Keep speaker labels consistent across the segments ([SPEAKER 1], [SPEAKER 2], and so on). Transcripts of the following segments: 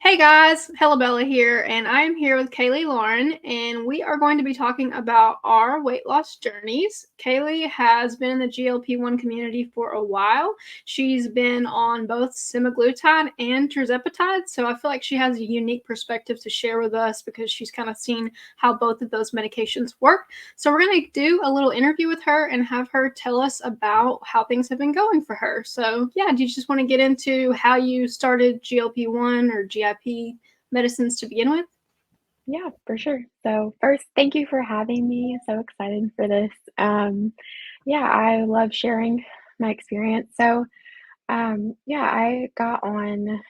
[SPEAKER 1] Hey guys, Bella here, and I'm here with Kaylee Lauren, and we are going to be talking about our weight loss journeys. Kaylee has been in the GLP-1 community for a while. She's been on both semaglutide and tirzepatide, so I feel like she has a unique perspective to share with us because she's kind of seen how both of those medications work. So we're going to do a little interview with her and have her tell us about how things have been going for her. So yeah, do you just want to get into how you started GLP-1 or GIP medicines to begin with?
[SPEAKER 2] Yeah, for sure. So first, thank you for having me. So excited for this. Yeah, I love sharing my experience. Yeah, I got on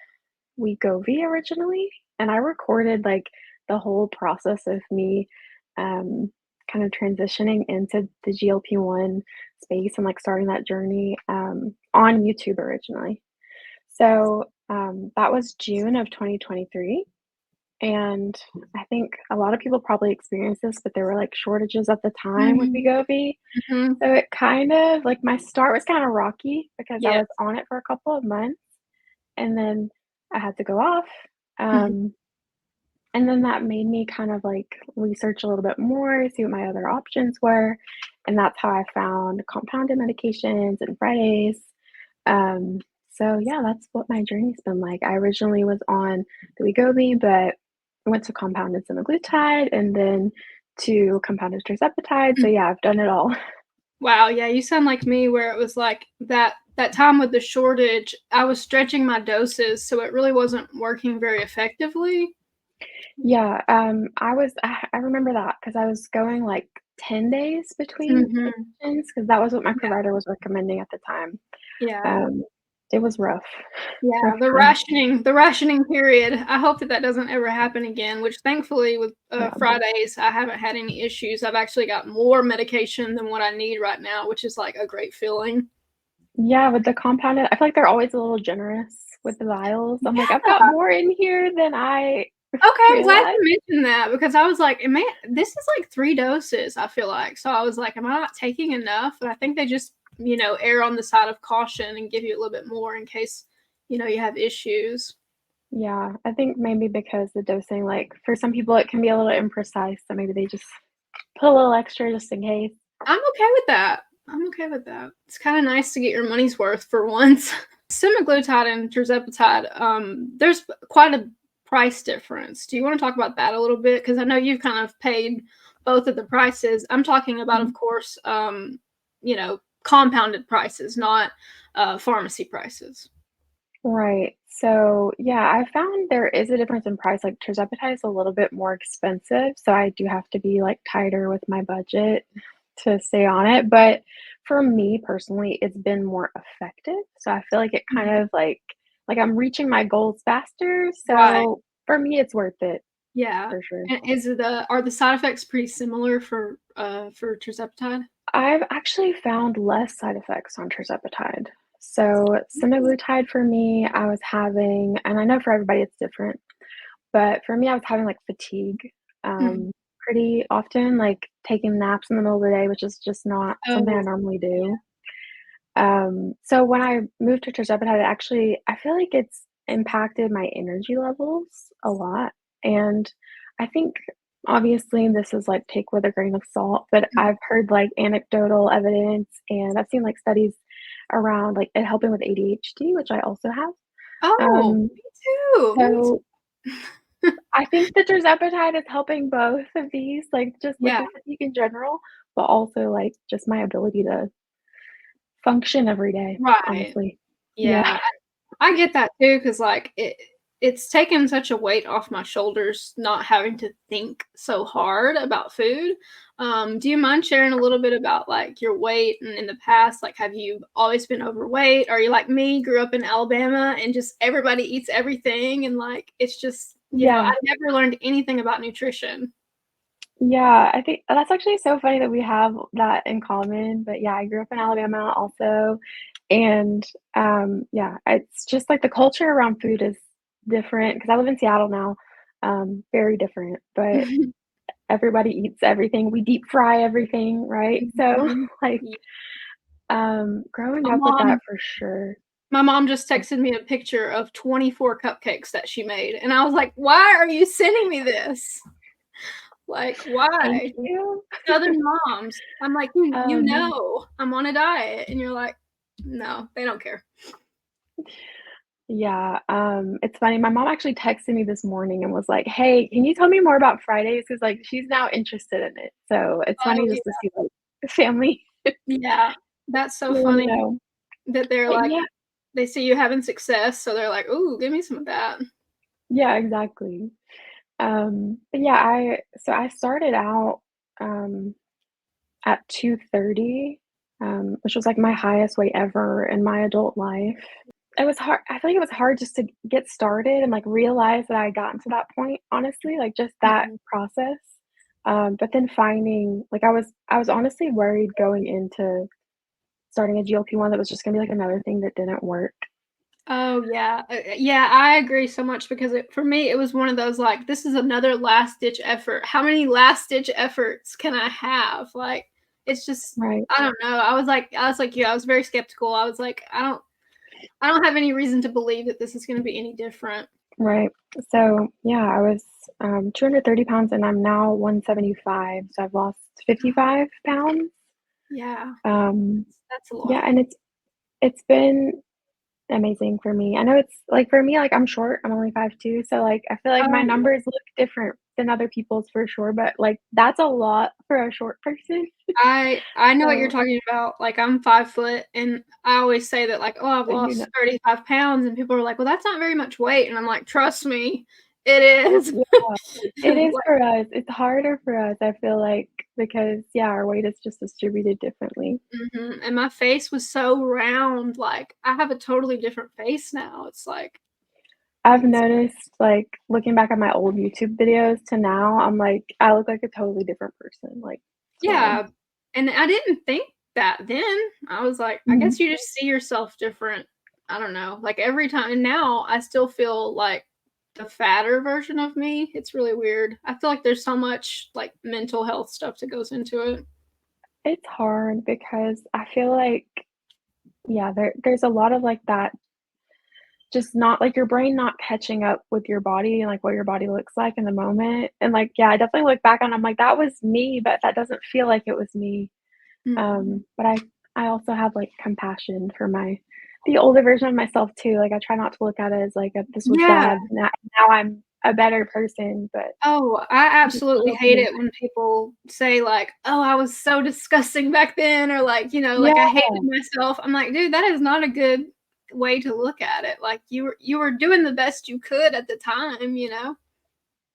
[SPEAKER 2] Wegovy originally, and I recorded like the whole process of me kind of transitioning into the GLP-1 space and like starting that journey on YouTube originally. That was June of 2023. And I think a lot of people probably experienced this, but there were, like, shortages at the time with
[SPEAKER 1] Mhm.
[SPEAKER 2] Wegovy.
[SPEAKER 1] Mhm.
[SPEAKER 2] So it kind of like, my start was kinda rocky because I
[SPEAKER 1] Yes.
[SPEAKER 2] was on it for a couple of months, and then I had to go off,
[SPEAKER 1] Mhm.
[SPEAKER 2] um, and then that made me kind of, like, research a little bit more, see what my other options were, and that's how I found compounded medications and Fridays. Um, yeah, that's what my journey's been like. I originally was on the Wegovy, but I went to compounded semaglutide and then to compounded tirzepatide. So
[SPEAKER 1] Mhm.
[SPEAKER 2] yeah, I've done it all.
[SPEAKER 1] Wow, yeah, you sound like me where it was like that time with the shortage, I was stretching my doses, so it really wasn't working very effectively.
[SPEAKER 2] Yeah, I remember that because I was going like 10 days between
[SPEAKER 1] Mhm.
[SPEAKER 2] patients because that was what my
[SPEAKER 1] Yeah,
[SPEAKER 2] provider was recommending at the time.
[SPEAKER 1] yeah.
[SPEAKER 2] Um, it was rough,
[SPEAKER 1] Yeah,
[SPEAKER 2] rough
[SPEAKER 1] the
[SPEAKER 2] time.
[SPEAKER 1] rationing period. I hope that doesn't ever happen again, which thankfully with,
[SPEAKER 2] Yeah.
[SPEAKER 1] Fridays, I haven't had any issues. I've actually got more medication than what I need right now, which is, like, a great feeling.
[SPEAKER 2] Yeah, with the compounded, I feel like they're always a little generous with the vials. I'm like, I've got
[SPEAKER 1] Yeah.
[SPEAKER 2] more in here than I
[SPEAKER 1] Okay, I'm glad
[SPEAKER 2] realized.
[SPEAKER 1] you mentioned that because I was like, "Man, this is, like, 3 doses," I feel like. So I was like, "Am I not taking enough?" But I think they just, err on the side of caution and give you a little bit more in case, you have issues.
[SPEAKER 2] Yeah, I think maybe because the dosing, like, for some people, it can be a little imprecise, so maybe they just put a little extra just in case.
[SPEAKER 1] I'm okay with that. I'm okay with that. It's kinda nice to get your money's worth for once. Semaglutide and tirzepatide, there's quite a price difference. Do you wanna talk about that a little bit? Because I know you've kind of paid both of the prices. I'm talking about, of
[SPEAKER 2] Mhm.
[SPEAKER 1] course, compounded prices, not, pharmacy prices.
[SPEAKER 2] Right. So, yeah, I found there is a difference in price, like, Tirzepatide is a little bit more expensive, so I do have to be, like, tighter with my budget to stay on it, but for me personally, it's been more effective, so I feel like it kind
[SPEAKER 1] Mhm.
[SPEAKER 2] of, like, I'm reaching my goals faster,
[SPEAKER 1] Right.
[SPEAKER 2] so for me, it's worth it,
[SPEAKER 1] Yeah.
[SPEAKER 2] for sure.
[SPEAKER 1] And are the side effects pretty similar for tirzepatide?
[SPEAKER 2] I've actually found less side effects on Tirzepatide. So, semaglutide for me, I was having, and I know for everybody it's different, but for me, I was having like fatigue
[SPEAKER 1] Mhm.
[SPEAKER 2] pretty often, like taking naps in the middle of the day, which is just not something I
[SPEAKER 1] Oh,
[SPEAKER 2] normally do. So when I moved to Tirzepatide, I feel like it's impacted my energy levels a lot. And I think obviously this is like take with a grain of salt, but
[SPEAKER 1] mhm.
[SPEAKER 2] I've heard like anecdotal evidence and I've seen like studies around like it helping with ADHD, which I also have.
[SPEAKER 1] Oh,
[SPEAKER 2] Um,
[SPEAKER 1] me too, me
[SPEAKER 2] so
[SPEAKER 1] too.
[SPEAKER 2] I think the Tirzepatide is helping both of these, like just with
[SPEAKER 1] Yeah,
[SPEAKER 2] the fatigue in general, but also like just my ability to function every day,
[SPEAKER 1] right.
[SPEAKER 2] honestly. Yeah.
[SPEAKER 1] Yeah, I get that too, cause like, it's taken such a weight off my shoulders not having to think so hard about food. Do you mind sharing a little bit about, like, your weight and in the past? Like, have you always been overweight? Are you like me, grew up in Alabama, and just everybody eats everything, and, like, it's just
[SPEAKER 2] Yeah.
[SPEAKER 1] I never learned anything about nutrition.
[SPEAKER 2] Yeah, I think that's actually so funny that we have that in common, but yeah, I grew up in Alabama also, and, yeah, it's just, like, the culture around food is different because I live in Seattle now, very different, but everybody eats everything, we deep fry everything, right? So,
[SPEAKER 1] Mhm.
[SPEAKER 2] like,
[SPEAKER 1] Yeah,
[SPEAKER 2] growing
[SPEAKER 1] my
[SPEAKER 2] up with that
[SPEAKER 1] mom
[SPEAKER 2] for sure.
[SPEAKER 1] My mom just texted me a picture of 24 cupcakes that she made, and I was like, "Why are you sending me this? Like,
[SPEAKER 2] Thank
[SPEAKER 1] why?"
[SPEAKER 2] you.
[SPEAKER 1] Southern moms. I'm like, "You
[SPEAKER 2] Oh, no.
[SPEAKER 1] know I'm on a diet," and you're like, "No, they don't care."
[SPEAKER 2] Yeah, it's funny, my mom actually texted me this morning and was like, "Hey, can you tell me more about Fridays?" 'Cause, like, she's now interested in it, so it's
[SPEAKER 1] Oh,
[SPEAKER 2] funny just to see, like, family
[SPEAKER 1] yeah. That's so
[SPEAKER 2] wanna
[SPEAKER 1] funny
[SPEAKER 2] know.
[SPEAKER 1] that they're
[SPEAKER 2] But
[SPEAKER 1] like
[SPEAKER 2] yeah,
[SPEAKER 1] they see you having success, so they're like, "Ooh, give me some of that."
[SPEAKER 2] yeah, exactly. But yeah, I started out, um, at 230, which was, like, my highest weight ever in my adult life. It was hard I feel like it was hard just to get started and, like, realize that I had gotten to that point, honestly, like, just that
[SPEAKER 1] Mhm.
[SPEAKER 2] process. But then finding like, I was honestly worried going into starting a GLP-1 that was just gonna be, like, another thing that didn't work.
[SPEAKER 1] Oh, yeah. Yeah, I agree so much because for me, it was one of those like, this is another last ditch effort. How many last ditch efforts can I have? Like, it's just,
[SPEAKER 2] Right,
[SPEAKER 1] I don't know. I was like you. I was very skeptical. I was like, I don't have any reason to believe that this is going to be any different.
[SPEAKER 2] right. So, yeah, I was, 230 pounds, and I'm now 175, so I've lost 55 pounds.
[SPEAKER 1] Yeah,
[SPEAKER 2] Um,
[SPEAKER 1] that's a
[SPEAKER 2] yeah,
[SPEAKER 1] lot.
[SPEAKER 2] and it's been amazing for me. I know it's like, for me, like, I'm short, I'm only 5'2", so, like, I feel like my
[SPEAKER 1] Oh, yeah.
[SPEAKER 2] numbers look different than other people's for sure, but, like, that's a lot for a short person.
[SPEAKER 1] I know what you're
[SPEAKER 2] So
[SPEAKER 1] talking about. Like, I'm 5 foot, and I always say that, like, oh, I've
[SPEAKER 2] you know
[SPEAKER 1] lost 35 pounds, and people are like, well, that's not very much weight, and I'm like, trust me, it is.
[SPEAKER 2] yeah, it is
[SPEAKER 1] Like,
[SPEAKER 2] for us. It's harder for us, I feel like, because, yeah, our weight is just distributed differently.
[SPEAKER 1] and my face was so round, like, I have a totally different face now. It's like
[SPEAKER 2] I've
[SPEAKER 1] it's
[SPEAKER 2] noticed, like, looking back at my old YouTube videos to now, I'm like, I look like a totally different person, like, it's wild.
[SPEAKER 1] yeah, and I didn't think that then. I was like, I
[SPEAKER 2] Mhm.
[SPEAKER 1] guess you just see yourself different. I don't know, like, every time and now I still feel like the fatter version of me. It's really weird. I feel like there's so much, like, mental health stuff that goes into it.
[SPEAKER 2] It's hard because I feel like, yeah, there's a lot of, like, that just not like, your brain not catching up with your body and, like, what your body looks like in the moment, and, like, yeah, I definitely look back on I'm like, "That was me, but that doesn't feel like it was me."
[SPEAKER 1] Mhm.
[SPEAKER 2] But I also have, like, compassion for the older version of myself too, like, I try not to look at it as, like, "This was
[SPEAKER 1] Yeah.
[SPEAKER 2] bad, now I'm a better person," but
[SPEAKER 1] Oh, I
[SPEAKER 2] just
[SPEAKER 1] absolutely
[SPEAKER 2] still
[SPEAKER 1] hate
[SPEAKER 2] feeling
[SPEAKER 1] it when people say like, "Oh, I was so disgusting back then," or like,
[SPEAKER 2] yeah,
[SPEAKER 1] like, "I hated myself." I'm like, "Dude, that is not a good way to look at it." Like, you were doing the best you could at the time, you know?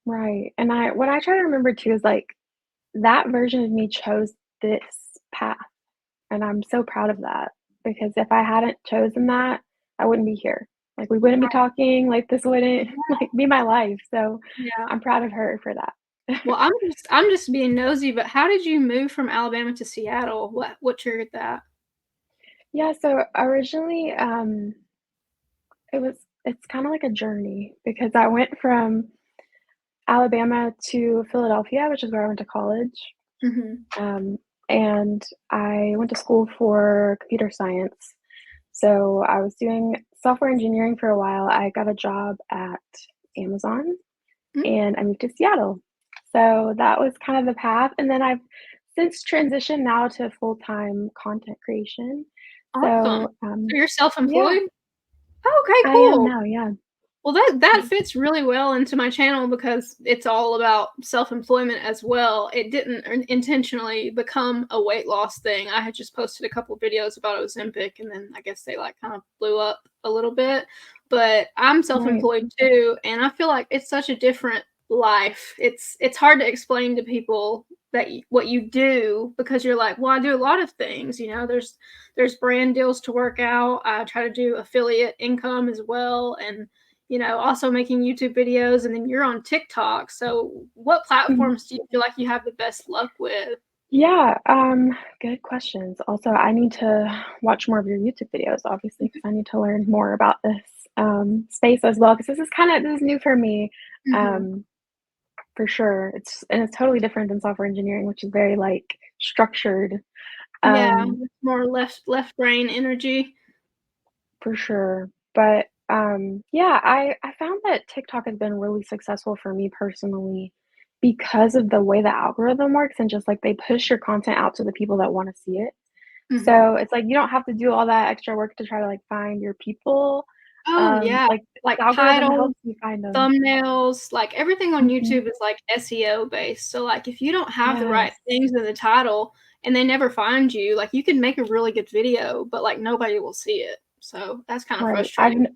[SPEAKER 2] right, and what I try to remember too is, like, that version of me chose this path. And I'm so proud of that because if I hadn't chosen that, I wouldn't be here. Like, we wouldn't be
[SPEAKER 1] Right.
[SPEAKER 2] talking, like, this wouldn't, like, be my life, so
[SPEAKER 1] Yeah.
[SPEAKER 2] I'm proud of her for that.
[SPEAKER 1] Well, I'm just being nosy, but how did you move from Alabama to Seattle? What triggered that?
[SPEAKER 2] Yeah, so originally, it's kinda like a journey because I went from Alabama to Philadelphia, which is where I went to college,
[SPEAKER 1] Mhm.
[SPEAKER 2] um, and I went to school for computer science. So I was doing software engineering for a while. I got a job at Amazon
[SPEAKER 1] Mm,
[SPEAKER 2] and I moved to Seattle. So that was kind of the path. And then I've since transitioned now to full-time content creation.
[SPEAKER 1] awesome.
[SPEAKER 2] So,
[SPEAKER 1] So you're
[SPEAKER 2] yeah,
[SPEAKER 1] self-employed? Oh, okay,
[SPEAKER 2] I am
[SPEAKER 1] cool.
[SPEAKER 2] now. Yeah.
[SPEAKER 1] Well, that
[SPEAKER 2] Yeah.
[SPEAKER 1] fits really well into my channel because it's all about self-employment as well. It didn't intentionally become a weight loss thing. I had just posted a couple videos about Ozempic, and then I guess they like kind of blew up a little bit. But I'm
[SPEAKER 2] Right.
[SPEAKER 1] self-employed too, and I feel like it's such a different life. It's hard to explain to people that what you do because you're like, well, I do a lot of things. There's brand deals to work out. I try to do affiliate income as well, and also making YouTube videos, and then you're on TikTok. So, what
[SPEAKER 2] Mhm.
[SPEAKER 1] platforms do you feel like you have the best luck with?
[SPEAKER 2] Yeah, good questions. Also, I need to watch more of your YouTube videos, obviously, because I need to learn more about this space as well. Because this is new for me.
[SPEAKER 1] Mhm.
[SPEAKER 2] Um, For sure. It's totally different than software engineering, which is very, like, structured.
[SPEAKER 1] Yeah,
[SPEAKER 2] Um,
[SPEAKER 1] with more left brain energy.
[SPEAKER 2] For sure. But, yeah, I found that TikTok has been really successful for me personally because of the way the algorithm works and just, like, they push your content out to the people that wanna see it.
[SPEAKER 1] Mhm.
[SPEAKER 2] So, it's like you don't have to do all that extra work to try to, like, find your people.
[SPEAKER 1] Oh, yeah.
[SPEAKER 2] Like,
[SPEAKER 1] Like
[SPEAKER 2] the algorithm
[SPEAKER 1] titles,
[SPEAKER 2] helps you find them.
[SPEAKER 1] thumbnails, like, everything on
[SPEAKER 2] Mhm.
[SPEAKER 1] YouTube is, like, SEO based, so, like, if you don't have the right
[SPEAKER 2] Yes.
[SPEAKER 1] things in the title and they never find you, like, you can make a really good video, but, like, nobody will see it. So, that's kinda
[SPEAKER 2] Right.
[SPEAKER 1] frustrating.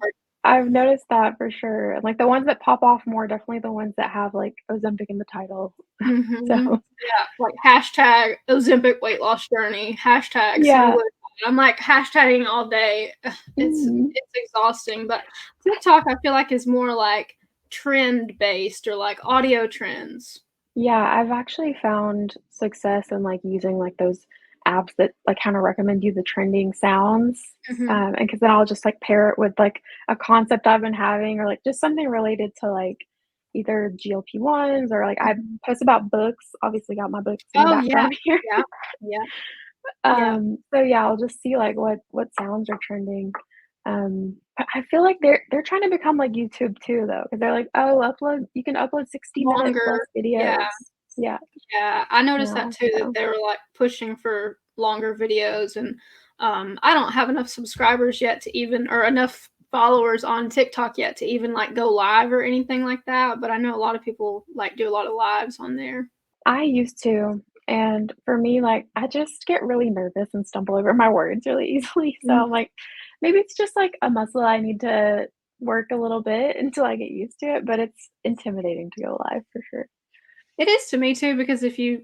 [SPEAKER 2] I've noticed that for sure. Like, the ones that pop off more are definitely the ones that have, like, Ozempic in the title.
[SPEAKER 1] Mhm.
[SPEAKER 2] So,
[SPEAKER 1] Yeah, like, hashtag Ozempic weight loss journey, hashtag
[SPEAKER 2] yeah.
[SPEAKER 1] semaglutide. I'm, like, hashtagging all day. Ugh,
[SPEAKER 2] Mhm.
[SPEAKER 1] it's exhausting, but TikTok, I feel like, is more, like, trend based or, like, audio trends.
[SPEAKER 2] Yeah, I've actually found success in, like, using, like, those apps that, like, kinda recommend you the trending sounds,
[SPEAKER 1] Mhm.
[SPEAKER 2] and because then I'll just, like, pair it with, like, a concept I've been having or, like, just something related to, like, either GLP-1s or, like, I
[SPEAKER 1] Mhm.
[SPEAKER 2] post about books, obviously got my books in the
[SPEAKER 1] Oh, yeah.
[SPEAKER 2] background here.
[SPEAKER 1] Yeah. Yeah. Yeah.
[SPEAKER 2] So yeah, I'll just see, like, what sounds are trending. I feel like they're trying to become like YouTube too, though, because 'cause they're like, "Oh, upload you can upload 60-minute plus
[SPEAKER 1] Longer. Yeah.
[SPEAKER 2] videos." Yeah,
[SPEAKER 1] Yeah. I noticed that
[SPEAKER 2] yeah.
[SPEAKER 1] too, that
[SPEAKER 2] So
[SPEAKER 1] they were, like, pushing for longer videos, and, I don't have enough subscribers yet to even or enough followers on TikTok yet to even, like, go live or anything like that, but I know a lot of people, like, do a lot of lives on there.
[SPEAKER 2] I used to, and for me, like, I just get really nervous and stumble over my words really easily, so
[SPEAKER 1] Mm.
[SPEAKER 2] I'm like, maybe it's just, like, a muscle I need to work a little bit until I get used to it, but it's intimidating to go live for sure.
[SPEAKER 1] It is to me too, because if you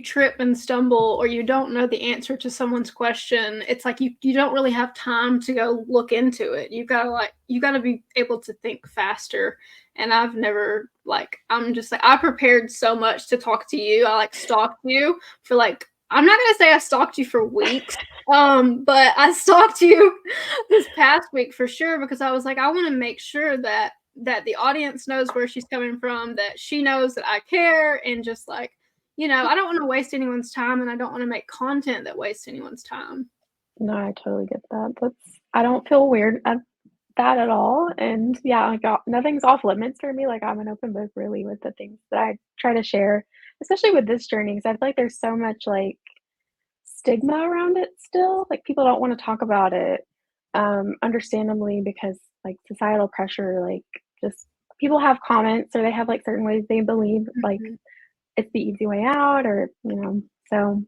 [SPEAKER 1] trip and stumble or you don't know the answer to someone's question, it's like you don't really have time to go look into it. You gotta be able to think faster. And I've never like I'm just like I prepared so much to talk to you. I like stalked you for like I'm not gonna say I stalked you for weeks. But I stalked you this past week for sure because I was like, I want to make sure that the audience knows where she's coming from, that she knows that I care, and just like, I don't want to waste anyone's time and I don't want to make content that wastes anyone's time.
[SPEAKER 2] No, I totally get that. I don't feel weird at that at all, and yeah, like, nothing's off limits for me, like, I'm an open book really with the things that I try to share, especially with this journey, because I feel like there's so much, like, stigma around it still, like, people don't wanna talk about it, understandably because, like, societal pressure, like, just people have comments or they have, like, certain ways they believe, like,
[SPEAKER 1] Mhm.
[SPEAKER 2] it's the easy way out or, so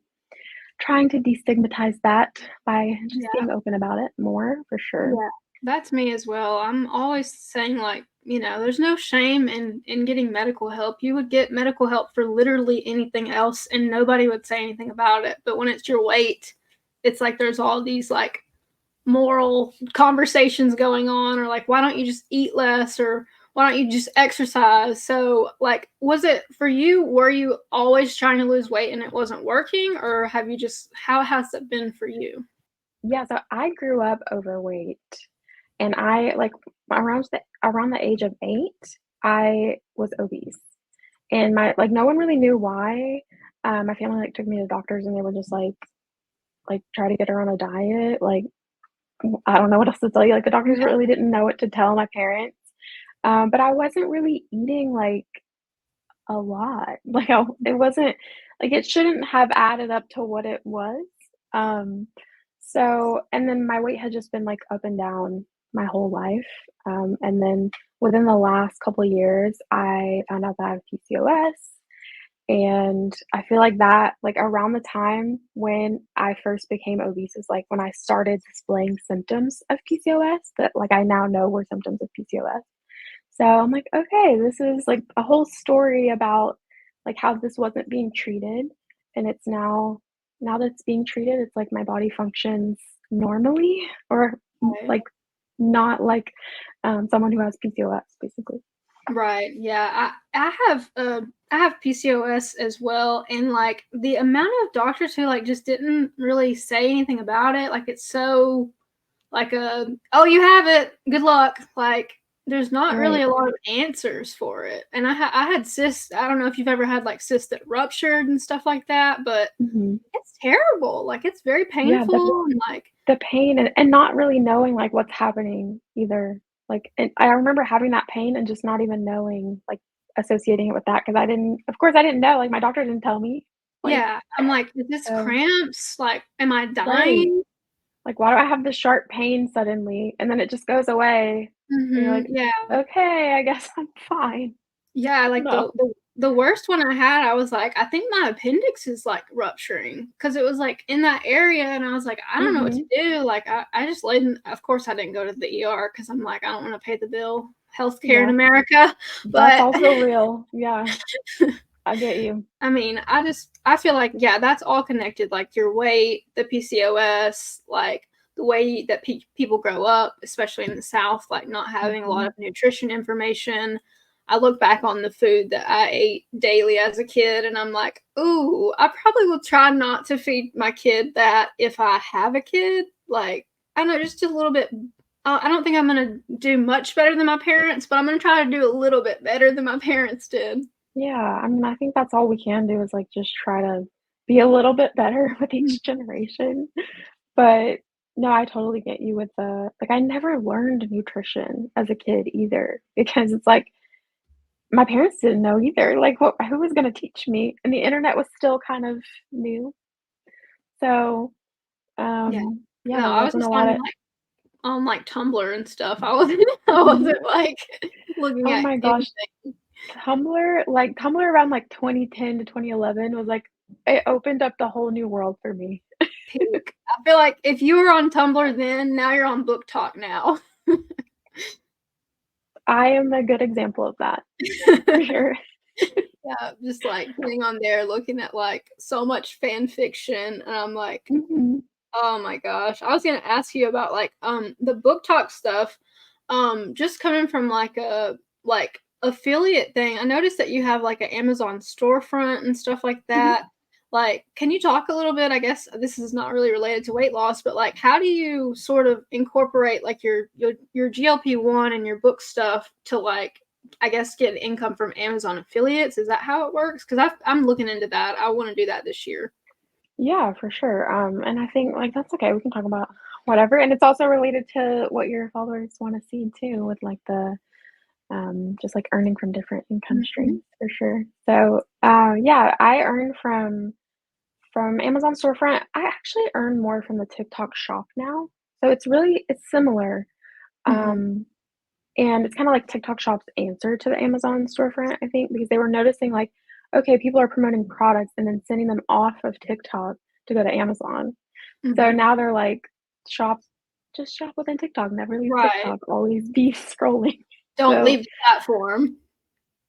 [SPEAKER 2] trying to destigmatize that by just
[SPEAKER 1] Yeah.
[SPEAKER 2] being open about it more, for sure.
[SPEAKER 1] Yeah, that's me as well. I'm always saying like, there's no shame in getting medical help. You would get medical help for literally anything else and nobody would say anything about it. But when it's your weight, it's like there's all these like moral conversations going on, or like why don't you just eat less, or why don't you just exercise? So like was it for you, were you always trying to lose weight and it wasn't working, or have you just how has it been for you?
[SPEAKER 2] Yeah, so I grew up overweight, and I like, around the age of 8, I was obese, and no one really knew why. My family, like, took me to doctors, and they were just like, "Try to get her on a diet," like, I don't know what else to tell you, like, the doctors
[SPEAKER 1] Yeah.
[SPEAKER 2] really didn't know what to tell my parents, but I wasn't really eating, like, a lot, like, it wasn't like, it shouldn't have added up to what it was, um, and then my weight had just been, like, up and down my whole life, and then within the last couple years, I found out that I have PCOS, and I feel like that like, around the time when I first became obese is, like, when I started displaying symptoms of PCOS that, like, I now know were symptoms of PCOS. So I'm like, "Okay, this is, like, a whole story about, like, how this wasn't being treated, and it's now that it's being treated, it's like my body functions normally or,
[SPEAKER 1] Right.
[SPEAKER 2] like, not like, someone who has PCOS, basically."
[SPEAKER 1] Right. Yeah. I have PCOS as well, and like the amount of doctors who like just didn't really say anything about it, like it's so like oh, you have it, good luck. Like there's not really
[SPEAKER 2] Right.
[SPEAKER 1] a lot of answers for it. And I had cysts. I don't know if you've ever had like cysts that ruptured and stuff like that, but
[SPEAKER 2] Mhm.
[SPEAKER 1] it's terrible. Like it's very
[SPEAKER 2] Yeah,
[SPEAKER 1] painful, and like
[SPEAKER 2] the pain and not really knowing, like, what's happening either. Like, and I remember having that pain and just not even knowing, like, associating it with that because I didn't of course, I didn't know, like, my doctor didn't tell me, like,
[SPEAKER 1] Yeah, I'm like, "Is this
[SPEAKER 2] so
[SPEAKER 1] cramps? Like, am I
[SPEAKER 2] right.
[SPEAKER 1] dying?"
[SPEAKER 2] Like, why do I have this sharp pain suddenly? And then it just goes away, and you're
[SPEAKER 1] Mhm,
[SPEAKER 2] like,
[SPEAKER 1] yeah.
[SPEAKER 2] "Okay, I guess I'm fine."
[SPEAKER 1] Yeah, like,
[SPEAKER 2] No.
[SPEAKER 1] the worst one I had, I was like, "I think my appendix is, like, rupturing because it was, like, in that area, and I was like, "I don't know what to
[SPEAKER 2] Mhm.
[SPEAKER 1] do." Like, I just laid in of course, I didn't go to the ER because 'cause I'm like, "I don't wanna pay the bill, healthcare in
[SPEAKER 2] Yeah.
[SPEAKER 1] America."
[SPEAKER 2] That's
[SPEAKER 1] But
[SPEAKER 2] also real. Yeah, I get you.
[SPEAKER 1] I mean, I feel like, yeah, that's all connected, like, your weight, the PCOS, like, the way that people grow up, especially in the South, like, not having a lot
[SPEAKER 2] Mhm.
[SPEAKER 1] of nutrition information. I look back on the food that I ate daily as a kid, and I'm like, "Ooh, I probably will try not to feed my kid that if I have a kid." Like, I don't know, just a little bit I don't think I'm gonna do much better than my parents, but I'm gonna try to do a little bit better than my parents did.
[SPEAKER 2] Yeah, I mean, I think that's all we can do is, like, just try to be a little bit better with
[SPEAKER 1] Mhm.
[SPEAKER 2] each generation. But, no, I totally get you with the like, I never learned nutrition as a kid either because it's like, my parents didn't know either, like, what who was gonna teach me? And the internet was still kind of new. So,
[SPEAKER 1] Yeah.
[SPEAKER 2] yeah,
[SPEAKER 1] No,
[SPEAKER 2] there
[SPEAKER 1] I was
[SPEAKER 2] wasn't a
[SPEAKER 1] just
[SPEAKER 2] lot of
[SPEAKER 1] on, like, Tumblr and stuff. I wasn't I
[SPEAKER 2] mhm.
[SPEAKER 1] wasn't, like, looking
[SPEAKER 2] Oh
[SPEAKER 1] at
[SPEAKER 2] my gosh,
[SPEAKER 1] anything
[SPEAKER 2] Tumblr around, like, 2010 to 2011 was, like it opened up the whole new world for me.
[SPEAKER 1] peak. I feel like if you were on Tumblr then, now you're on Book Talk now.
[SPEAKER 2] I am a good example of that, for sure.
[SPEAKER 1] Yeah, just, like, getting on there, looking at, like, so much fan fiction, and I'm like,
[SPEAKER 2] Mhm,
[SPEAKER 1] oh my gosh. I was gonna ask you about, like, the book talk stuff, just coming from, like, affiliate thing, I noticed that you have, like, an Amazon storefront and stuff like
[SPEAKER 2] mhm.
[SPEAKER 1] that. Like, can you talk a little bit I guess this is not really related to weight loss, but, like, how do you sort of incorporate, like, your GLP-1 and your book stuff to, like, I guess, get income from Amazon affiliates? Is that how it works? Because I'm looking into that. I wanna do that this year.
[SPEAKER 2] Yeah, for sure, and I think, like, that's okay, we can talk about whatever, and it's also related to what your followers wanna see too with, like, the, just, like, earning from different income
[SPEAKER 1] Mhm.
[SPEAKER 2] streams, for sure. So, yeah, I earn from Amazon storefront. I actually earn more from the TikTok shop now, so it's similar,
[SPEAKER 1] Mhm.
[SPEAKER 2] um, and it's kinda like TikTok shop's answer to the Amazon storefront, I think, because they were noticing, like, okay, people are promoting products and then sending them off of TikTok to go to Amazon. So
[SPEAKER 1] Mhm.
[SPEAKER 2] now they're like, "Shop just shop within TikTok, never leave
[SPEAKER 1] Right.
[SPEAKER 2] TikTok, always be scrolling."
[SPEAKER 1] Don't
[SPEAKER 2] So,
[SPEAKER 1] leave the platform.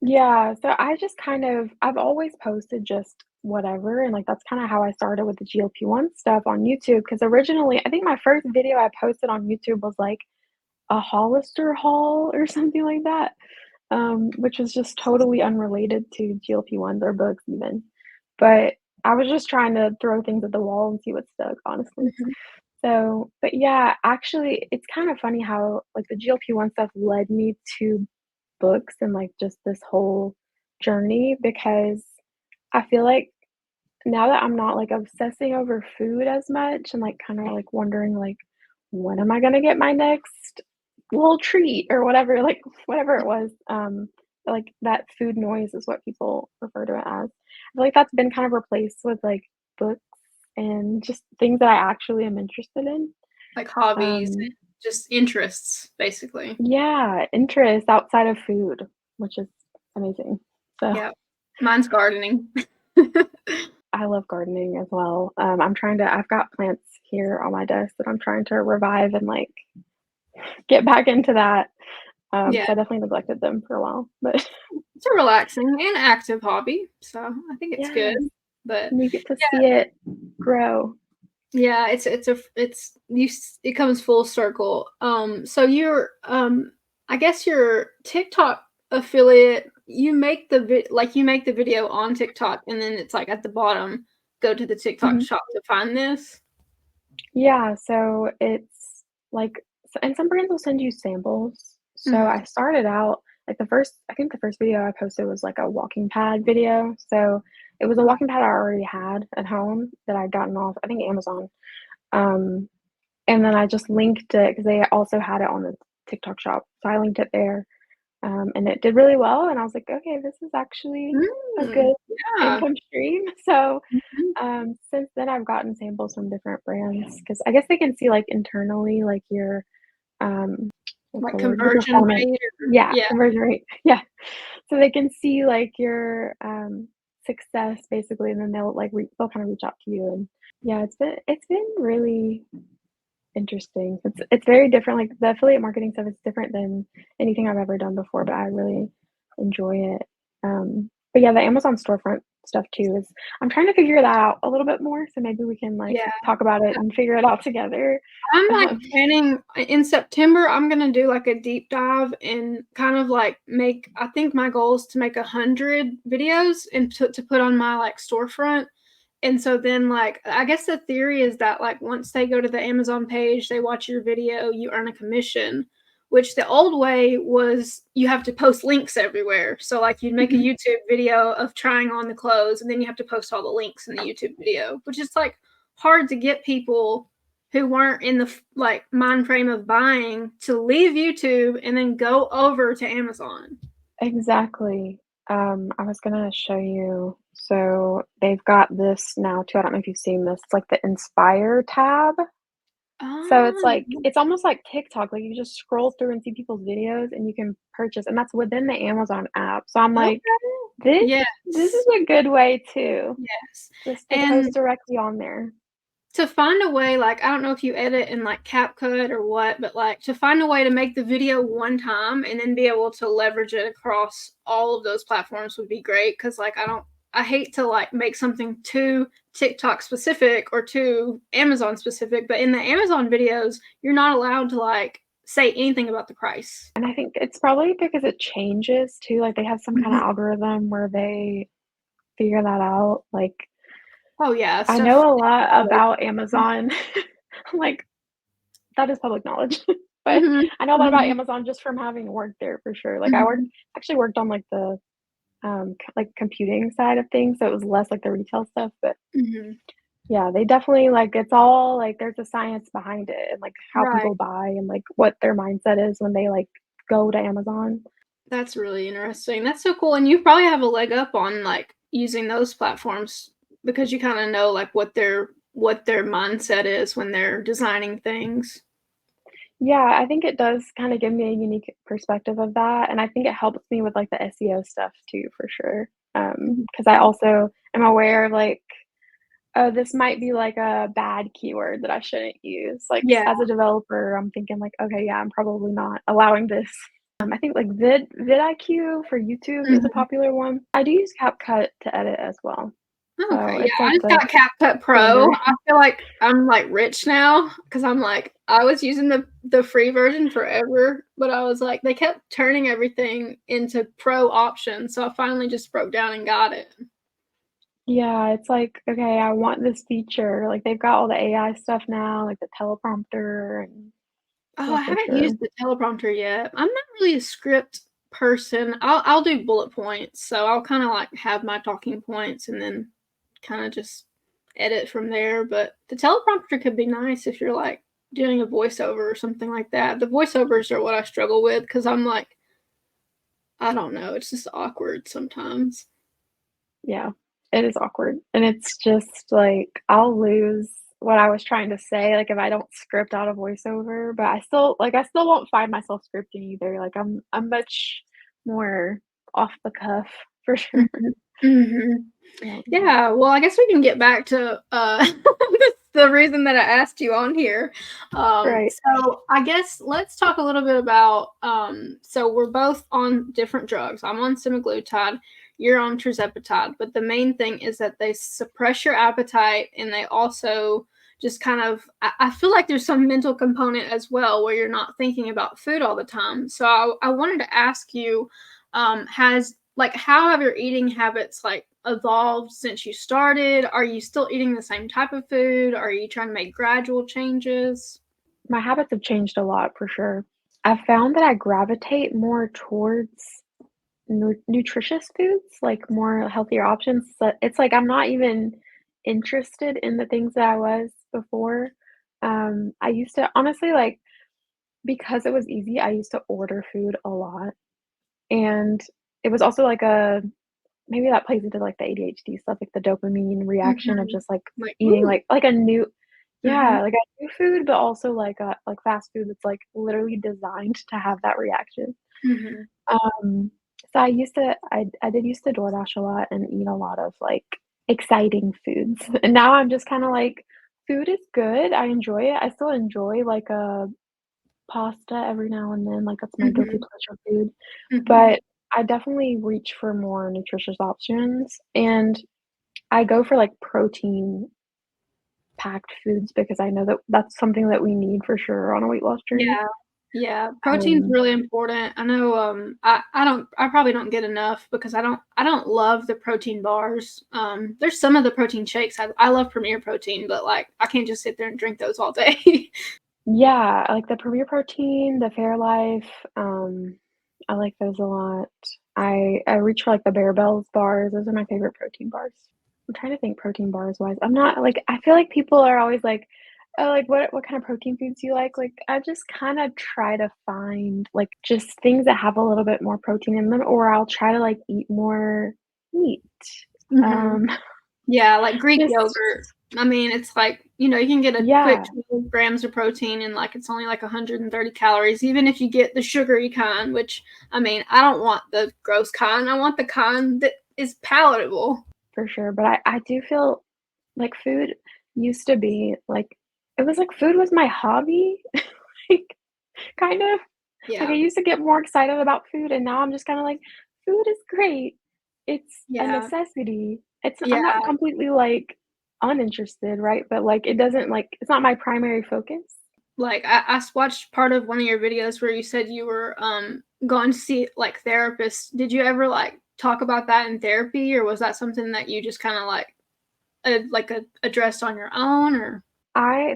[SPEAKER 2] yeah, so I just kind of I've always posted just whatever, and, like, that's kinda how I started with the GLP-1 stuff on YouTube. Because originally I think my first video I posted on YouTube was, like, a Hollister haul or something like that, which was just totally unrelated to GLP-1s or books even. But I was just trying to throw things at the wall and see what stuck, honestly.
[SPEAKER 1] Mhm.
[SPEAKER 2] So, but yeah, actually, it's kind of funny how, like, the GLP-1 stuff led me to books and, like, just this whole journey because I feel like now that I'm not, like, obsessing over food as much and, like, kinda, like, wondering, like, "When am I gonna get my next little treat?" or whatever, like, whatever it was, like, that food noise is what people refer to it as. I feel like that's been kind of replaced with, like, books and just things that I actually am interested in.
[SPEAKER 1] Like hobbies
[SPEAKER 2] Um,
[SPEAKER 1] and just interests, basically.
[SPEAKER 2] yeah, interests outside of food, which is amazing. So,
[SPEAKER 1] Yeah. Mine's gardening.
[SPEAKER 2] I love gardening as well. I've got plants here on my desk that I'm trying to revive and, like, get back into that,
[SPEAKER 1] Yeah.
[SPEAKER 2] 'cause I definitely neglected them for a while, but
[SPEAKER 1] It's a relaxing and active hobby, so I think it's good.
[SPEAKER 2] yes,
[SPEAKER 1] But
[SPEAKER 2] and you get to
[SPEAKER 1] yeah,
[SPEAKER 2] see it grow.
[SPEAKER 1] yeah, it comes full circle. So I guess your TikTok affiliate, you make the video on TikTok, and then it's like at the bottom, go to the TikTok
[SPEAKER 2] Mhm.
[SPEAKER 1] shop to find this.
[SPEAKER 2] Yeah, so it's like and some brands will send you samples. So I
[SPEAKER 1] Mhm.
[SPEAKER 2] started out like I think the first video I posted was like a walking pad video. So it was a walking pad I already had at home that I'd gotten off, I think Amazon. Um, and then I just linked it because they also had it on the TikTok shop, so I linked it there, and it did really well, and I was like, "Okay, this is actually a good
[SPEAKER 1] Yeah.
[SPEAKER 2] income stream." So,
[SPEAKER 1] Mhm.
[SPEAKER 2] since then, I've gotten samples from different brands because I guess they can see, like, internally, like, your, what's
[SPEAKER 1] Like
[SPEAKER 2] the word? Your
[SPEAKER 1] conversion
[SPEAKER 2] performance.
[SPEAKER 1] rate or
[SPEAKER 2] Yeah,
[SPEAKER 1] yeah.
[SPEAKER 2] conversion rate. Yeah. So they can see, like, your, success basically, and then they'll kinda reach out to you, and yeah, it's been really interesting. It's very different, like, the affiliate marketing stuff is different than anything I've ever done before, but I really enjoy it. But yeah, the Amazon storefront stuff too is I'm trying to figure that out a little bit more, so maybe we can, like,
[SPEAKER 1] Yeah.
[SPEAKER 2] talk about it and figure it out together.
[SPEAKER 1] I'm, like,
[SPEAKER 2] Um,
[SPEAKER 1] planning in September, I'm gonna do, like, a deep dive and kind of, like, make I think my goal is to make 100 videos and to put on my, like, storefront, and so then, like, I guess the theory is that, like, once they go to the Amazon page, they watch your video, you earn a commission, which the old way was you have to post links everywhere. So, like, you'd make a
[SPEAKER 2] mhm.
[SPEAKER 1] YouTube video of trying on the clothes, and then you have to post all the links in the YouTube video, which is, like, hard to get people who weren't in the like mind frame of buying to leave YouTube and then go over to Amazon.
[SPEAKER 2] Exactly. I was gonna show you. So they've got this now too. I don't know if you've seen this. It's like the Inspire tab. So it's
[SPEAKER 1] Ah,
[SPEAKER 2] like it's almost like TikTok. Like you just scroll through and see people's videos and you can purchase, and that's within the Amazon app. So I'm like,
[SPEAKER 1] okay.
[SPEAKER 2] this is
[SPEAKER 1] Yes.
[SPEAKER 2] a good way too,
[SPEAKER 1] Yes.
[SPEAKER 2] just to post
[SPEAKER 1] And
[SPEAKER 2] directly on there.
[SPEAKER 1] to find a way, like, I don't know if you edit in like CapCut or what, but like to find a way to make the video one time and then be able to leverage it across all of those platforms would be great. Cause like I hate to like make something too TikTok specific or too Amazon specific, but in the Amazon videos, you're not allowed to like say anything about the price.
[SPEAKER 2] And I think it's probably because it changes too. Like they have some kind of
[SPEAKER 1] Mhm.
[SPEAKER 2] algorithm where they figure that out. Like
[SPEAKER 1] Oh yeah,
[SPEAKER 2] I
[SPEAKER 1] stuff
[SPEAKER 2] know a lot
[SPEAKER 1] always.
[SPEAKER 2] about Amazon. Like that is public knowledge. But
[SPEAKER 1] Mhm.
[SPEAKER 2] I know a lot about
[SPEAKER 1] Mhm.
[SPEAKER 2] Amazon just from having worked there for sure. Like
[SPEAKER 1] Mhm.
[SPEAKER 2] actually worked on like the like computing side of things, so it was less like the retail stuff. But
[SPEAKER 1] Mhm.
[SPEAKER 2] yeah, they definitely like it's all like there's a science behind it and like how
[SPEAKER 1] Right.
[SPEAKER 2] people buy and like what their mindset is when they like go to Amazon.
[SPEAKER 1] That's really interesting. That's so cool, and you probably have a leg up on, like, using those platforms because you kinda know, like, what their mindset is when they're designing things.
[SPEAKER 2] Yeah, I think it does kind of give me a unique perspective of that, and I think it helps me with like the SEO stuff too, for sure. Because I
[SPEAKER 1] Mhm.
[SPEAKER 2] also am aware of like, oh, this might be like a bad keyword that I shouldn't use. Like
[SPEAKER 1] Yeah.
[SPEAKER 2] as a developer, I'm thinking like, okay, yeah, I'm probably not allowing this. I think like vidIQ for YouTube is a
[SPEAKER 1] Mhm.
[SPEAKER 2] popular one. I do use CapCut to edit as well, so
[SPEAKER 1] Okay, yeah,
[SPEAKER 2] it's
[SPEAKER 1] I
[SPEAKER 2] like
[SPEAKER 1] just
[SPEAKER 2] the
[SPEAKER 1] got CapCut Pro.
[SPEAKER 2] standard.
[SPEAKER 1] I feel like I'm, like, rich now because 'cause I'm, like I was using the free version forever, but I was, like they kept turning everything into pro options, so I finally just broke down and got it.
[SPEAKER 2] Yeah, it's like, okay, I want this feature. Like they've got all the AI stuff now, like the teleprompter and
[SPEAKER 1] Oh,
[SPEAKER 2] yeah,
[SPEAKER 1] I
[SPEAKER 2] for
[SPEAKER 1] haven't
[SPEAKER 2] sure.
[SPEAKER 1] used the teleprompter yet. I'm not really a script person. I'll do bullet points, so I'll kinda, like, have my talking points and then kinda just edit from there, but the teleprompter could be nice if you're, like, doing a voiceover or something like that. The voiceovers are what I struggle with because 'cause I'm like, I don't know, it's just awkward sometimes.
[SPEAKER 2] Yeah, it is awkward. And it's just like I'll lose what I was trying to say, like if I don't script out a voiceover, but I still won't find myself scripting either. Like I'm much more off the cuff for sure.
[SPEAKER 1] Mhm. Mhm.
[SPEAKER 2] Yeah.
[SPEAKER 1] Yeah, well, I guess we can get back to, the reason that I asked you on here.
[SPEAKER 2] Right.
[SPEAKER 1] So I guess let's talk a little bit about, so we're both on different drugs. I'm on semaglutide, you're on tirzepatide, but the main thing is that they suppress your appetite and they also just kind of I feel like there's some mental component as well where you're not thinking about food all the time. So I wanted to ask you, has like how have your eating habits like evolved since you started? Are you still eating the same type of food? Are you trying to make gradual changes?
[SPEAKER 2] My habits have changed a lot for sure. I've found that I gravitate more towards nutritious foods, like more healthier options. So it's like I'm not even interested in the things that I was before. I used to honestly, like, because it was easy, I used to order food a lot, and it was also like a maybe that plays into, like, the ADHD stuff, like the dopamine reaction of
[SPEAKER 1] Mhm.
[SPEAKER 2] just, like,
[SPEAKER 1] Like,
[SPEAKER 2] eating,
[SPEAKER 1] "Ooh."
[SPEAKER 2] like a new
[SPEAKER 1] Mhm.
[SPEAKER 2] yeah, like a new food, but also like fast food that's, like, literally designed to have that reaction.
[SPEAKER 1] Mhm.
[SPEAKER 2] Um, so I did used to DoorDash a lot and eat a lot of, like, exciting foods, and now I'm just kinda like, food is good, I enjoy it, I still enjoy, like, a pasta every now and then, like, that's my guilty
[SPEAKER 1] Mhm.
[SPEAKER 2] pleasure food,
[SPEAKER 1] Mhm.
[SPEAKER 2] but I definitely reach for more nutritious options, and I go for, like, protein-packed foods because I know that that's something that we need for sure on a weight loss journey.
[SPEAKER 1] Yeah. Yeah, protein's
[SPEAKER 2] Um,
[SPEAKER 1] really important. I know, I probably don't get enough because I don't love the protein bars. There's some of the protein shakes. I love Premier Protein, but, like, I can't just sit there and drink those all day.
[SPEAKER 2] yeah, I like the Premier Protein, the Fairlife, I like those a lot. I reach for, like, the Bear Bells bars, those are my favorite protein bars. I'm trying to think protein bars wise. I'm not like I feel like people are always like, "Oh, like, what kind of protein foods do you like?" Like, I just kinda try to find, like, just things that have a little bit more protein in them, or I'll try to, like, eat more meat.
[SPEAKER 1] Mhm.
[SPEAKER 2] Um,
[SPEAKER 1] Yeah, like Greek
[SPEAKER 2] just
[SPEAKER 1] yogurt. I mean, it's like, you can get a quick
[SPEAKER 2] yeah,
[SPEAKER 1] 12 grams of protein and, like, it's only, like, 130 calories, even if you get the sugary kind, which, I mean, I don't want the gross kind, I want the kind that is palatable.
[SPEAKER 2] for sure, but I do feel like food used to be like it was like food was my hobby, like, kind of. Like, I
[SPEAKER 1] Yeah.
[SPEAKER 2] used to get more excited about food, and now I'm just kinda like, "Food is great. It's a
[SPEAKER 1] Yeah.
[SPEAKER 2] necessity." I'm
[SPEAKER 1] Yeah.
[SPEAKER 2] not completely, like, uninterested, right? But, like, it doesn't, like it's not my primary focus.
[SPEAKER 1] Like, watched part of one of your videos where you said you were, going to see, like, therapists. Did you ever, like, talk about that in therapy, or was that something that you just kinda, addressed on your own, or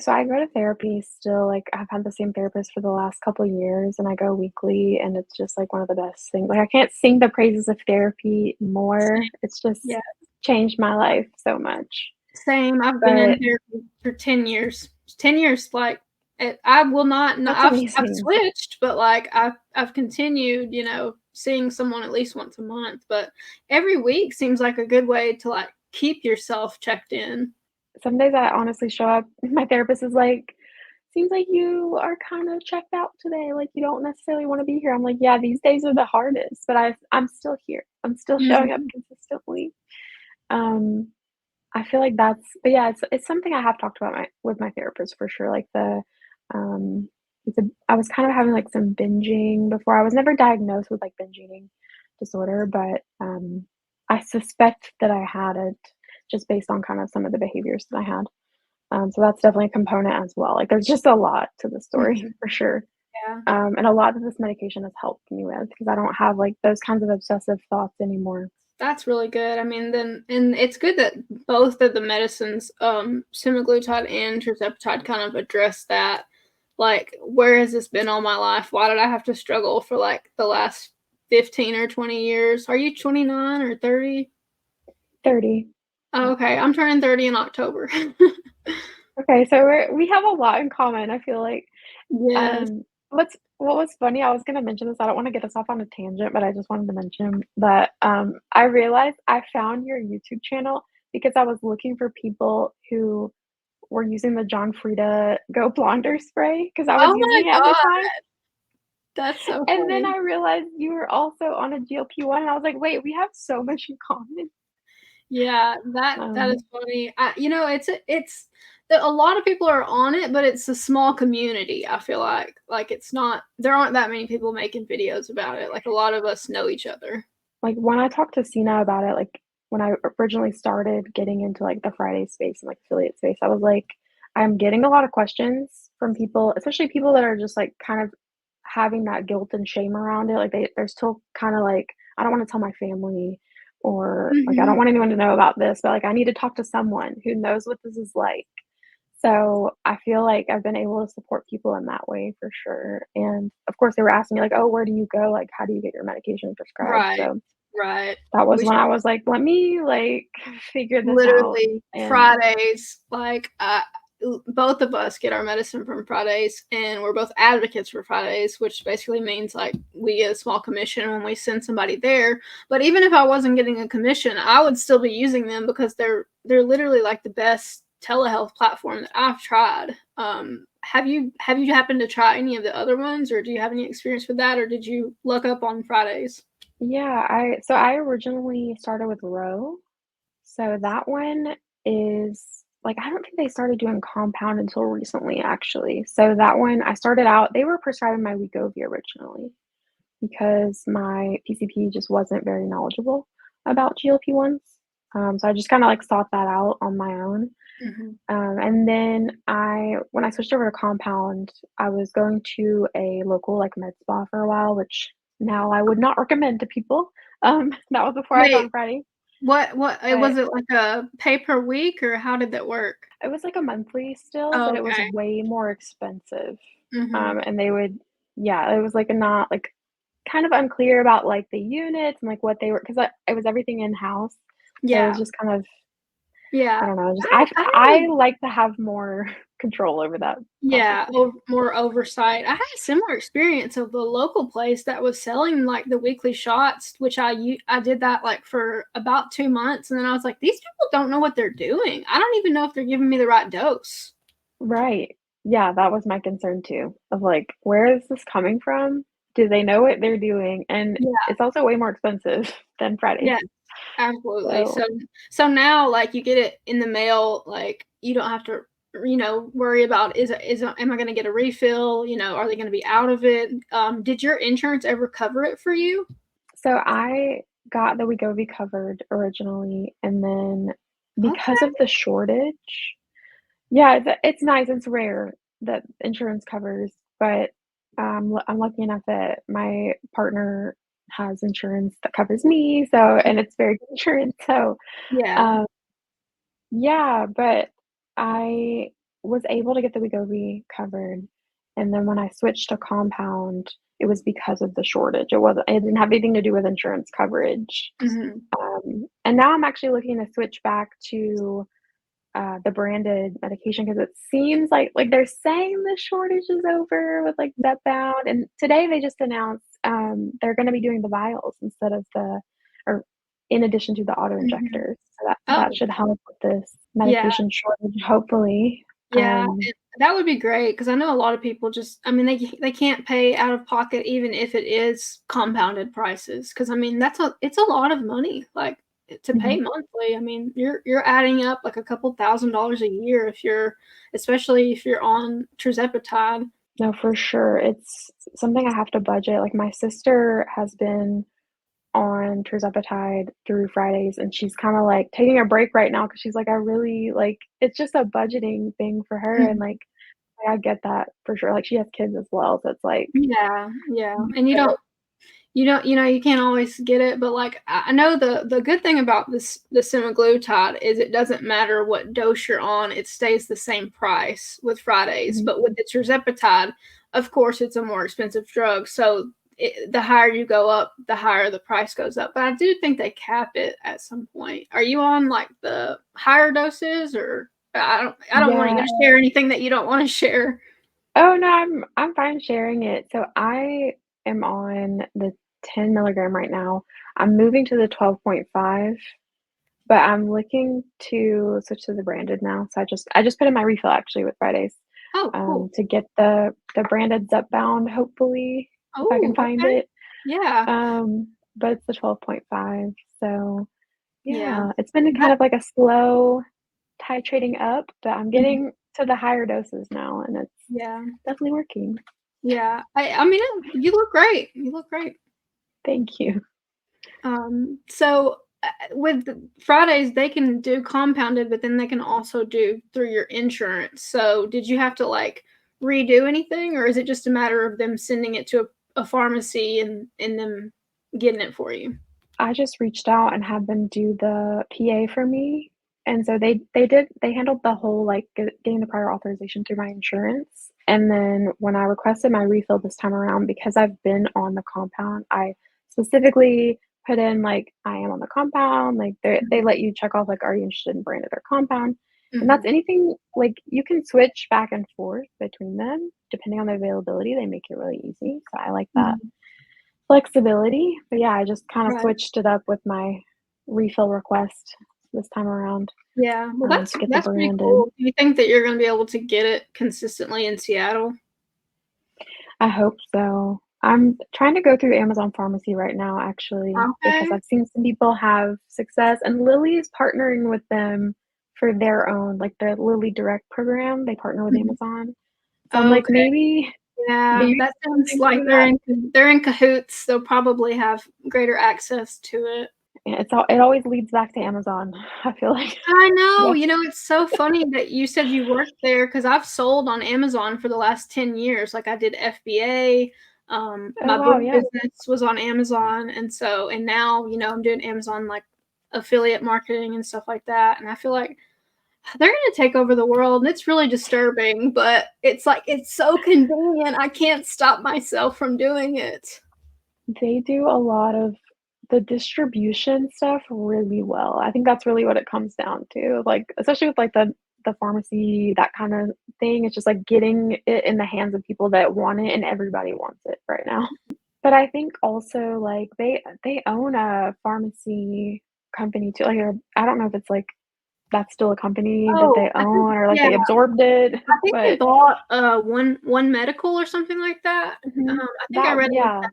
[SPEAKER 2] I go to therapy still, like, I've had the same therapist for the last couple years, and I go weekly, and it's just, like, one of the best things like, I can't sing the praises of therapy more. It's just
[SPEAKER 1] yeah.
[SPEAKER 2] changed my life so much.
[SPEAKER 1] Same, I've been in
[SPEAKER 2] But
[SPEAKER 1] therapy for 10 years. 10 years, like, I will not no,
[SPEAKER 2] that's
[SPEAKER 1] I've
[SPEAKER 2] amazing.
[SPEAKER 1] switched, but, like, I've continued, seeing someone at least once a month, but every week seems like a good way to, like, keep yourself checked in.
[SPEAKER 2] Some days I honestly show up, my therapist is like, "Seems like you are kinda checked out today, like, you don't necessarily wanna be here." I'm like, "Yeah, these days are the hardest, but I'm still here. I'm still showing up
[SPEAKER 1] Mhm.
[SPEAKER 2] consistently." Um, I feel like that's but yeah, it's something I have talked about my with my therapist for sure, like um, I was kind of having, like, some binging before. I was never diagnosed with, like, binge eating disorder, but, I suspect that I had it just based on kind of some of the behaviors that I had. So that's definitely a component as well. Like, there's just a lot to the story
[SPEAKER 1] Mhm.
[SPEAKER 2] for sure.
[SPEAKER 1] Yeah.
[SPEAKER 2] And a lot of this medication has helped me with because I don't have, like, those kinds of obsessive thoughts anymore.
[SPEAKER 1] That's really good. I mean, then and it's good that both of the medicines, semaglutide and tirzepatide kind of address that. Like, where has this been all my life? Why did I have to struggle for, like, the last 15 or 20 years? Are you 29 or 30?
[SPEAKER 2] 30.
[SPEAKER 1] Oh,
[SPEAKER 2] Yeah.
[SPEAKER 1] okay, I'm turning 30 in October.
[SPEAKER 2] Okay, so we have a lot in common, I feel like.
[SPEAKER 1] Yes.
[SPEAKER 2] What was funny, I was gonna mention this, I don't wanna get us off on a tangent, but I just wanted to mention that, I realized I found your YouTube channel because I was looking for people who were using the John Frieda Go Blonder spray because I was
[SPEAKER 1] Oh my
[SPEAKER 2] using it at the
[SPEAKER 1] god,
[SPEAKER 2] time.
[SPEAKER 1] that's so
[SPEAKER 2] And then
[SPEAKER 1] funny.
[SPEAKER 2] I realized you were also on a GLP-1, and I was like, "Wait, we have so much in common."
[SPEAKER 1] Yeah, that is
[SPEAKER 2] Um,
[SPEAKER 1] funny. It's a lot of people are on it, but it's a small community, I feel like, it's not there aren't that many people making videos about it, like, a lot of us know each other.
[SPEAKER 2] like, when I talked to Sina about it, like, when I originally started getting into, like, the Friday space and, like, affiliate space, I was like, "I'm getting a lot of questions from people," especially people that are just, like, kind of having that guilt and shame around it, like, they're still kinda like, "I don't wanna tell my family," or, like, "I don't
[SPEAKER 1] Mhm.
[SPEAKER 2] want anyone to know about this," but, like, "I need to talk to someone who knows what this is like." So, I feel like I've been able to support people in that way for sure, and, of course, they were asking me like, "Oh, where do you go? Like, how do you get your medication prescribed?"
[SPEAKER 1] Right,
[SPEAKER 2] So,
[SPEAKER 1] right.
[SPEAKER 2] that was
[SPEAKER 1] We
[SPEAKER 2] when I was like, "Let me, like, figure this out,"
[SPEAKER 1] literally
[SPEAKER 2] and
[SPEAKER 1] Fridays, like, both of us get our medicine from Fridays, and we're both advocates for Fridays, which basically means like we get a small commission when we send somebody there. But even if I wasn't getting a commission, I would still be using them because they're literally like the best telehealth platform that I've tried. Have you happened to try any of the other ones, or do you have any experience with that, or did you look up on Fridays?
[SPEAKER 2] Yeah, I originally started with Roe. So that one is like I don't think they started doing compound until recently, actually. So that one I started out, they were prescribing my Wegovy originally because my PCP just wasn't very knowledgeable about GLP-1s. So I just kind of like sought that out on my own.
[SPEAKER 1] Mm-hmm.
[SPEAKER 2] And then when I switched over to compound, I was going to a local like med spa for a while, which now I would not recommend to people. That was before I
[SPEAKER 1] Wait,
[SPEAKER 2] found Friday,
[SPEAKER 1] what
[SPEAKER 2] but
[SPEAKER 1] was it like a pay per week, or how did that work?
[SPEAKER 2] it was like a monthly still,
[SPEAKER 1] Oh,
[SPEAKER 2] but it was
[SPEAKER 1] okay.
[SPEAKER 2] way more expensive.
[SPEAKER 1] Mhm.
[SPEAKER 2] And they would, yeah, it was like a not like kind of unclear about like the units and like what they were because it was everything in house. So it was
[SPEAKER 1] Yeah.
[SPEAKER 2] just kind of, I
[SPEAKER 1] Yeah.
[SPEAKER 2] don't know, just
[SPEAKER 1] I had
[SPEAKER 2] I
[SPEAKER 1] a
[SPEAKER 2] like to have more control over that
[SPEAKER 1] yeah,
[SPEAKER 2] process.
[SPEAKER 1] more oversight. I had a similar experience of the local place that was selling, like, the weekly shots, which I did that, like, for about 2 months, and then I was like, "These people don't know what they're doing. I don't even know if they're giving me the right dose."
[SPEAKER 2] Right. Yeah, that was my concern too, of like, where is this coming from? Do they know what they're doing? And
[SPEAKER 1] Yeah.
[SPEAKER 2] it's also way more expensive than Fridays.
[SPEAKER 1] Yeah. Absolutely.
[SPEAKER 2] So,
[SPEAKER 1] So now, like, you get it in the mail, like, you don't have to, worry about am I gonna get a refill? Are they gonna be out of it? Did your insurance ever cover it for you?
[SPEAKER 2] so I got the Wegovy covered originally, and then because
[SPEAKER 1] Okay.
[SPEAKER 2] of the shortage, yeah, it's nice. It's rare that insurance covers, but I'm lucky enough that my partner has insurance that covers me. So, and it's very good insurance. So,
[SPEAKER 1] Yeah.
[SPEAKER 2] um, yeah, but I was able to get the Wegovy covered, and then when I switched to compound, it was because of the shortage. It didn't have anything to do with insurance coverage.
[SPEAKER 1] Mhm.
[SPEAKER 2] And now I'm actually looking to switch back to the branded medication because it seems like they're saying the shortage is over with like Zepbound, and today they just announced they're going to be doing the vials instead of or in addition to the auto
[SPEAKER 1] Mhm.
[SPEAKER 2] injectors. So that
[SPEAKER 1] Oh,
[SPEAKER 2] should help with this
[SPEAKER 1] yeah.
[SPEAKER 2] medication shortage, hopefully.
[SPEAKER 1] Yeah, that would be great because I know a lot of people just I mean, they can't pay out of pocket even if it is compounded prices. Because I mean, it's a lot of money, like, to pay
[SPEAKER 2] Mhm.
[SPEAKER 1] monthly. I mean, you're adding up, like, a couple $1,000s a year if you're especially if you're on Tirzepatide.
[SPEAKER 2] No, for sure. It's something I have to budget. Like my sister has been on Tirzepatide through Fridays, and she's kinda, like, taking a break right now because she's like, "I really like" it's just a budgeting thing for her, and,
[SPEAKER 1] Mhm.
[SPEAKER 2] like, I get that for sure, like, she has kids as well, so it's like
[SPEAKER 1] Yeah, yeah, and
[SPEAKER 2] but
[SPEAKER 1] you can't always get it, but, like, I know the good thing about the semaglutide is it doesn't matter what dose you're on, it stays the same price with Fridays,
[SPEAKER 2] Mhm.
[SPEAKER 1] but with the tirzepatide, of course, it's a more expensive drug, so the higher you go up, the higher the price goes up, but I do think they cap it at some point. Are you on, like, the higher doses, or I don't want you
[SPEAKER 2] Yeah.
[SPEAKER 1] to share anything that you don't wanna share.
[SPEAKER 2] Oh, no, I'm fine sharing it. So I am on the 10 milligram right now. I'm moving to the 12.5, but I'm looking to switch to the branded now, so I just put in my refill actually with Fridays,
[SPEAKER 1] Oh, cool.
[SPEAKER 2] to get the branded Zepbound, hopefully, if I can
[SPEAKER 1] Oh,
[SPEAKER 2] find
[SPEAKER 1] okay.
[SPEAKER 2] it.
[SPEAKER 1] Yeah,
[SPEAKER 2] But it's the 12.5, so,
[SPEAKER 1] yeah.
[SPEAKER 2] yeah, it's been kind
[SPEAKER 1] That
[SPEAKER 2] of like a slow titrating up, but I'm
[SPEAKER 1] mhm.
[SPEAKER 2] getting to the higher doses now, and it's
[SPEAKER 1] Yeah,
[SPEAKER 2] definitely working.
[SPEAKER 1] yeah. I mean, you look great. You look great.
[SPEAKER 2] Thank you.
[SPEAKER 1] So with Fridays, they can do compounded, but then they can also do through your insurance. So did you have to like redo anything, or is it just a matter of them sending it to a pharmacy and them getting it for you?
[SPEAKER 2] I just reached out and had them do the PA for me, and so they handled the whole, like, getting the prior authorization through my insurance, and then when I requested my refill this time around, because I've been on the compound, I specifically put in, like, "I am on the compound," like, they let you check off, like, "Are you interested in branded or compound?" And that's
[SPEAKER 1] Mhm.
[SPEAKER 2] anything like, you can switch back and forth between them depending on the availability, they make it really easy, so I like that
[SPEAKER 1] Mhm.
[SPEAKER 2] flexibility, but yeah, I just kinda
[SPEAKER 1] Right.
[SPEAKER 2] switched it up with my refill request this time around,
[SPEAKER 1] Yeah. Well,
[SPEAKER 2] to get the
[SPEAKER 1] that's pretty
[SPEAKER 2] branded.
[SPEAKER 1] cool. Do you think that you're gonna be able to get it consistently in Seattle?
[SPEAKER 2] I hope so. I'm trying to go through Amazon Pharmacy right now, actually, because
[SPEAKER 1] Okay.
[SPEAKER 2] I've seen some people have success, and Lilly is partnering with them for their own, like, the Lilly Direct program, they partner with
[SPEAKER 1] Mhm.
[SPEAKER 2] Amazon. So I'm like,
[SPEAKER 1] Okay. Yeah,
[SPEAKER 2] maybe
[SPEAKER 1] that sounds
[SPEAKER 2] something
[SPEAKER 1] like
[SPEAKER 2] through that.
[SPEAKER 1] they're in cahoots. They'll probably have greater access to it.
[SPEAKER 2] Yeah, it always leads back to Amazon, I feel like.
[SPEAKER 1] I know,
[SPEAKER 2] Yeah.
[SPEAKER 1] you know, it's so funny that you said you worked there because 'cause I've sold on Amazon for the last 10 years, like, I did FBA,
[SPEAKER 2] Oh,
[SPEAKER 1] my
[SPEAKER 2] wow,
[SPEAKER 1] book
[SPEAKER 2] yeah.
[SPEAKER 1] business was on Amazon, and now, I'm doing Amazon, like, affiliate marketing and stuff like that, and I feel like they're gonna take over the world, and it's really disturbing, but it's like, it's so convenient, I can't stop myself from doing it.
[SPEAKER 2] They do a lot of the distribution stuff really well. I think that's really what it comes down to, like, especially with, like, the pharmacy, that kinda thing, it's just, like, getting it in the hands of people that want it, and everybody wants it right now. But I think also, like, they own a pharmacy company too, like, I don't know if it's, like, that's still a company that
[SPEAKER 1] Oh,
[SPEAKER 2] they own or, like,
[SPEAKER 1] yeah.
[SPEAKER 2] they absorbed it,
[SPEAKER 1] I think they
[SPEAKER 2] but
[SPEAKER 1] bought, One Medical or something like that.
[SPEAKER 2] mhm,
[SPEAKER 1] I think I
[SPEAKER 2] that
[SPEAKER 1] read about
[SPEAKER 2] yeah,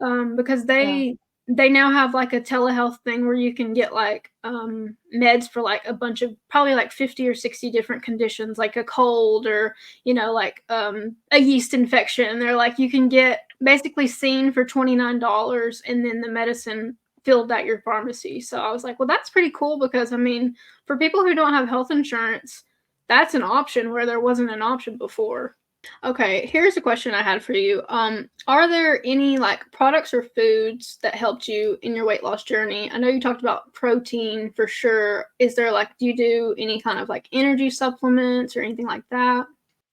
[SPEAKER 1] that, because
[SPEAKER 2] yeah.
[SPEAKER 1] they now have, like, a telehealth thing where you can get, like, meds for, like, a bunch of probably, like, 50 or 60 different conditions, like a cold or, like, a yeast infection. They're like, you can get basically seen for $29 and then the medicine filled at your pharmacy. So I was like, "Well, that's pretty cool," because, I mean, for people who don't have health insurance, that's an option where there wasn't an option before. Okay, here's a question I had for you. Are there any like products or foods that helped you in your weight loss journey? I know you talked about protein for sure. Is there like, do you do any kind of like energy supplements or anything like that?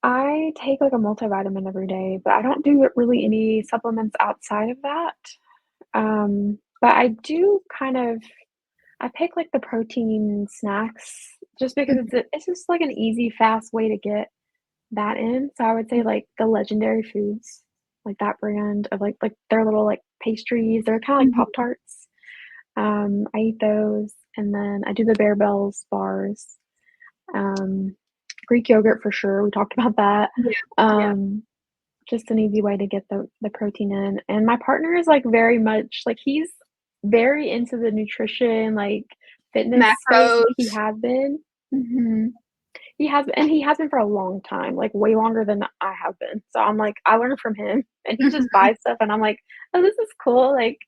[SPEAKER 2] I take, like, a multivitamin every day, but I don't do really any supplements outside of that. But I do kind of I pick, like, the protein snacks just because
[SPEAKER 1] Mhm,
[SPEAKER 2] it's just, like, an easy, fast way to get that in, so I would say, like, the Legendary Foods, like, that brand of, like their little, like, pastries, they're kinda like
[SPEAKER 1] mhm.
[SPEAKER 2] Pop-Tarts. I eat those, and then I do the Bear Bells bars. Um, Greek yogurt for sure, we talked about that.
[SPEAKER 1] Yeah, yeah.
[SPEAKER 2] Um, just an easy way to get the protein in, and my partner is, like, very much like, he's very into the nutrition, like, fitness space, like, he
[SPEAKER 1] Macros.
[SPEAKER 2] has been. Mhm. He has been for a long time, like, way longer than I have been, so I'm like, I learn from him, and he just
[SPEAKER 1] Mhm.
[SPEAKER 2] buys stuff, and I'm like, "Oh, this is cool," like,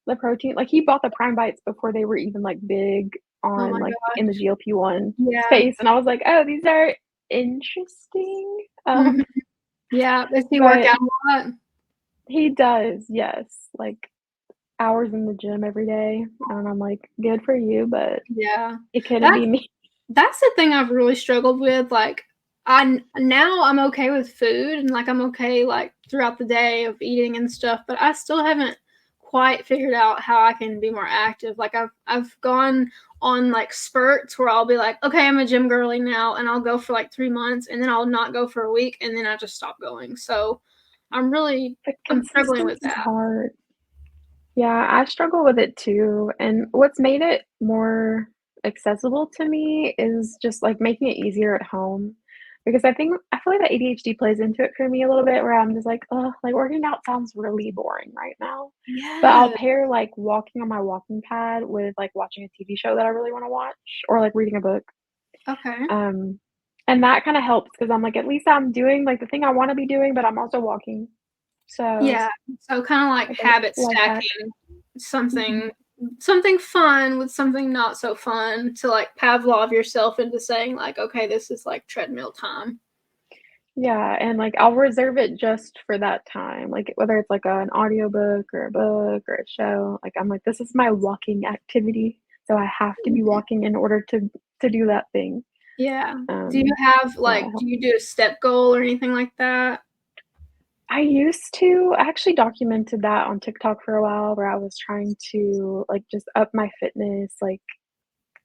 [SPEAKER 2] the protein like, he bought the Prime Bites before they were even, like, big
[SPEAKER 1] Oh
[SPEAKER 2] on,
[SPEAKER 1] my
[SPEAKER 2] like, in the
[SPEAKER 1] gosh.
[SPEAKER 2] GLP-1
[SPEAKER 1] Yeah.
[SPEAKER 2] space, and I was like, "Oh, these are interesting."
[SPEAKER 1] Mhm. Yeah. Does he work
[SPEAKER 2] But
[SPEAKER 1] out a lot?
[SPEAKER 2] he does, yes, like, hours in the gym every day, and I'm like, "Good for you, but
[SPEAKER 1] Yeah.
[SPEAKER 2] it couldn't
[SPEAKER 1] That's
[SPEAKER 2] be me."
[SPEAKER 1] That's the thing I've really struggled with, like, now I'm okay with food and, like, I'm okay, like, throughout the day of eating and stuff, but I still haven't quite figured out how I can be more active, like, I've gone on, like, spurts where I'll be like, "Okay, I'm a gym girly now," and I'll go for, like, 3 months, and then I'll not go for a week, and then I just stop going, so
[SPEAKER 2] The
[SPEAKER 1] I'm struggling with
[SPEAKER 2] consistency's
[SPEAKER 1] that.
[SPEAKER 2] hard. Yeah, I struggle with it too, and what's made it more accessible to me is just, like, making it easier at home, because I feel like the ADHD plays into it for me a little bit where I'm just like, "Ugh, like, working out sounds really boring right now." But I'll
[SPEAKER 1] Yeah.
[SPEAKER 2] pair, like, walking on my walking pad with, like, watching a TV show that I really wanna watch or, like, reading a book,
[SPEAKER 1] Okay.
[SPEAKER 2] um, and that kinda helps because 'cause I'm like, "At least I'm doing, like, the thing I wanna be doing, but I'm also walking." So,
[SPEAKER 1] Yeah, so kinda like
[SPEAKER 2] like a
[SPEAKER 1] habit
[SPEAKER 2] life hack.
[SPEAKER 1] stacking,
[SPEAKER 2] Mhm.
[SPEAKER 1] something fun with something not so fun to, like, Pavlov yourself into saying, like, "Okay, this is, like, treadmill time."
[SPEAKER 2] Yeah, and, like, I'll reserve it just for that time, like, whether it's, like, an audiobook or a book or a show, like, I'm like, "This is my walking activity, so I have to be
[SPEAKER 1] Mhm.
[SPEAKER 2] walking in order to do that thing."
[SPEAKER 1] Yeah.
[SPEAKER 2] Um, so that
[SPEAKER 1] Do
[SPEAKER 2] helps.
[SPEAKER 1] you do a step goal or anything like that?
[SPEAKER 2] I actually documented that on TikTok for a while where I was trying to, like, just up my fitness, like,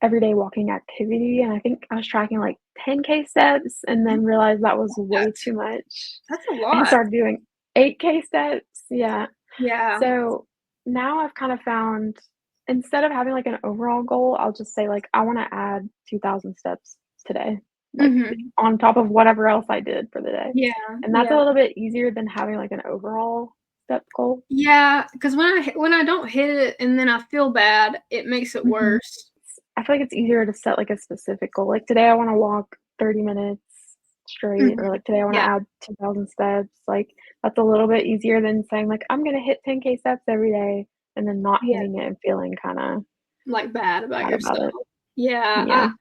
[SPEAKER 2] everyday walking activity, and I think I was tracking, like, 10K steps and then realized that was way
[SPEAKER 1] That's
[SPEAKER 2] too much
[SPEAKER 1] that's a
[SPEAKER 2] and
[SPEAKER 1] lot.
[SPEAKER 2] started doing 8K steps, yeah.
[SPEAKER 1] Yeah.
[SPEAKER 2] So, now I've kind of found instead of having, like, an overall goal, I'll just say, like, I wanna add 2,000 steps today, like,
[SPEAKER 1] Mhm.
[SPEAKER 2] on top of whatever else I did for the day,
[SPEAKER 1] Yeah,
[SPEAKER 2] and that's a
[SPEAKER 1] yeah.
[SPEAKER 2] little bit easier than having, like, an overall step goal.
[SPEAKER 1] Yeah, because when I don't hit it and then I feel bad, it makes it
[SPEAKER 2] Mhm.
[SPEAKER 1] worse.
[SPEAKER 2] I feel like it's easier to set, like, a specific goal, like, today I wanna walk 30 minutes straight, or,
[SPEAKER 1] Mhm.
[SPEAKER 2] like, today I wanna
[SPEAKER 1] Yeah,
[SPEAKER 2] add 2,000 steps, like, that's a little bit easier than saying, like, "I'm gonna hit 10K steps every day," and then not
[SPEAKER 1] yeah,
[SPEAKER 2] hitting it and feeling kinda
[SPEAKER 1] like, bad about
[SPEAKER 2] bad about
[SPEAKER 1] yourself.
[SPEAKER 2] it.
[SPEAKER 1] Yeah,
[SPEAKER 2] Yeah.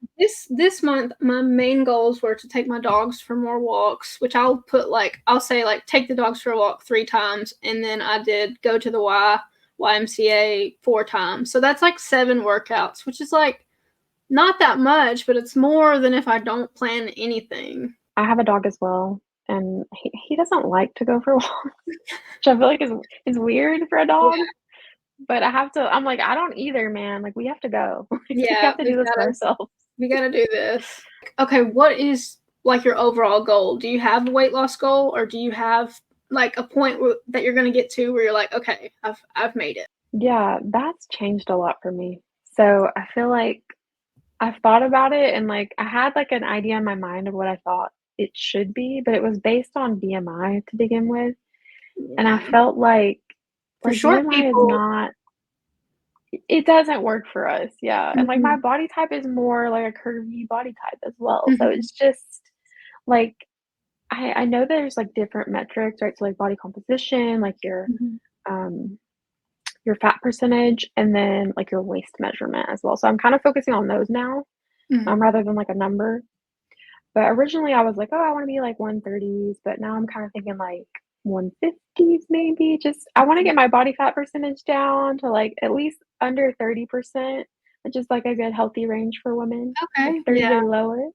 [SPEAKER 1] this month, my main goals were to take my dogs for more walks, which I'll say, like, take the dogs for a walk 3 times, and then I did go to the YMCA 4 times. So that's, like, 7 workouts, which is, like, not that much, but it's more than if I don't plan anything.
[SPEAKER 2] I have a dog as well, and he doesn't like to go for walks, which I feel like is weird for a
[SPEAKER 1] Yeah,
[SPEAKER 2] dog, but I'm like, "I don't either, man, like, we have to go, like, we
[SPEAKER 1] yeah,
[SPEAKER 2] have to do this for ourselves."
[SPEAKER 1] we gotta do this. Okay, what is, like, your overall goal? Do you have a weight loss goal, or do you have, like, a point that you're gonna get to where you're like, "Okay, I've made it."
[SPEAKER 2] Yeah, that's changed a lot for me. So, I feel like I've thought about it and, like, I had, like, an idea in my mind of what I thought it should be, but it was based on BMI to begin with, and I
[SPEAKER 1] Yeah.
[SPEAKER 2] felt
[SPEAKER 1] For
[SPEAKER 2] like,
[SPEAKER 1] short
[SPEAKER 2] BMI is
[SPEAKER 1] people.
[SPEAKER 2] not it doesn't work for us, yeah, and, like, my
[SPEAKER 1] Mhm,
[SPEAKER 2] body type is more like a curvy body type as well, so
[SPEAKER 1] mhm,
[SPEAKER 2] it's just, like, I know there's, like, different metrics, right? So, like, body composition, like,
[SPEAKER 1] mhm,
[SPEAKER 2] um, your fat percentage, and then, like, your waist measurement as well, so I'm kind of focusing on those now,
[SPEAKER 1] mhm.
[SPEAKER 2] rather than, like, a number. But originally I was like, "Oh, I wanna be like 130s," but now I'm kinda thinking like 150s maybe, just I wanna
[SPEAKER 1] Okay,
[SPEAKER 2] get my body fat percentage down to, like, at least under 30%, which is, like, a good healthy range for women, like
[SPEAKER 1] okay,
[SPEAKER 2] 30
[SPEAKER 1] yeah.
[SPEAKER 2] or lower.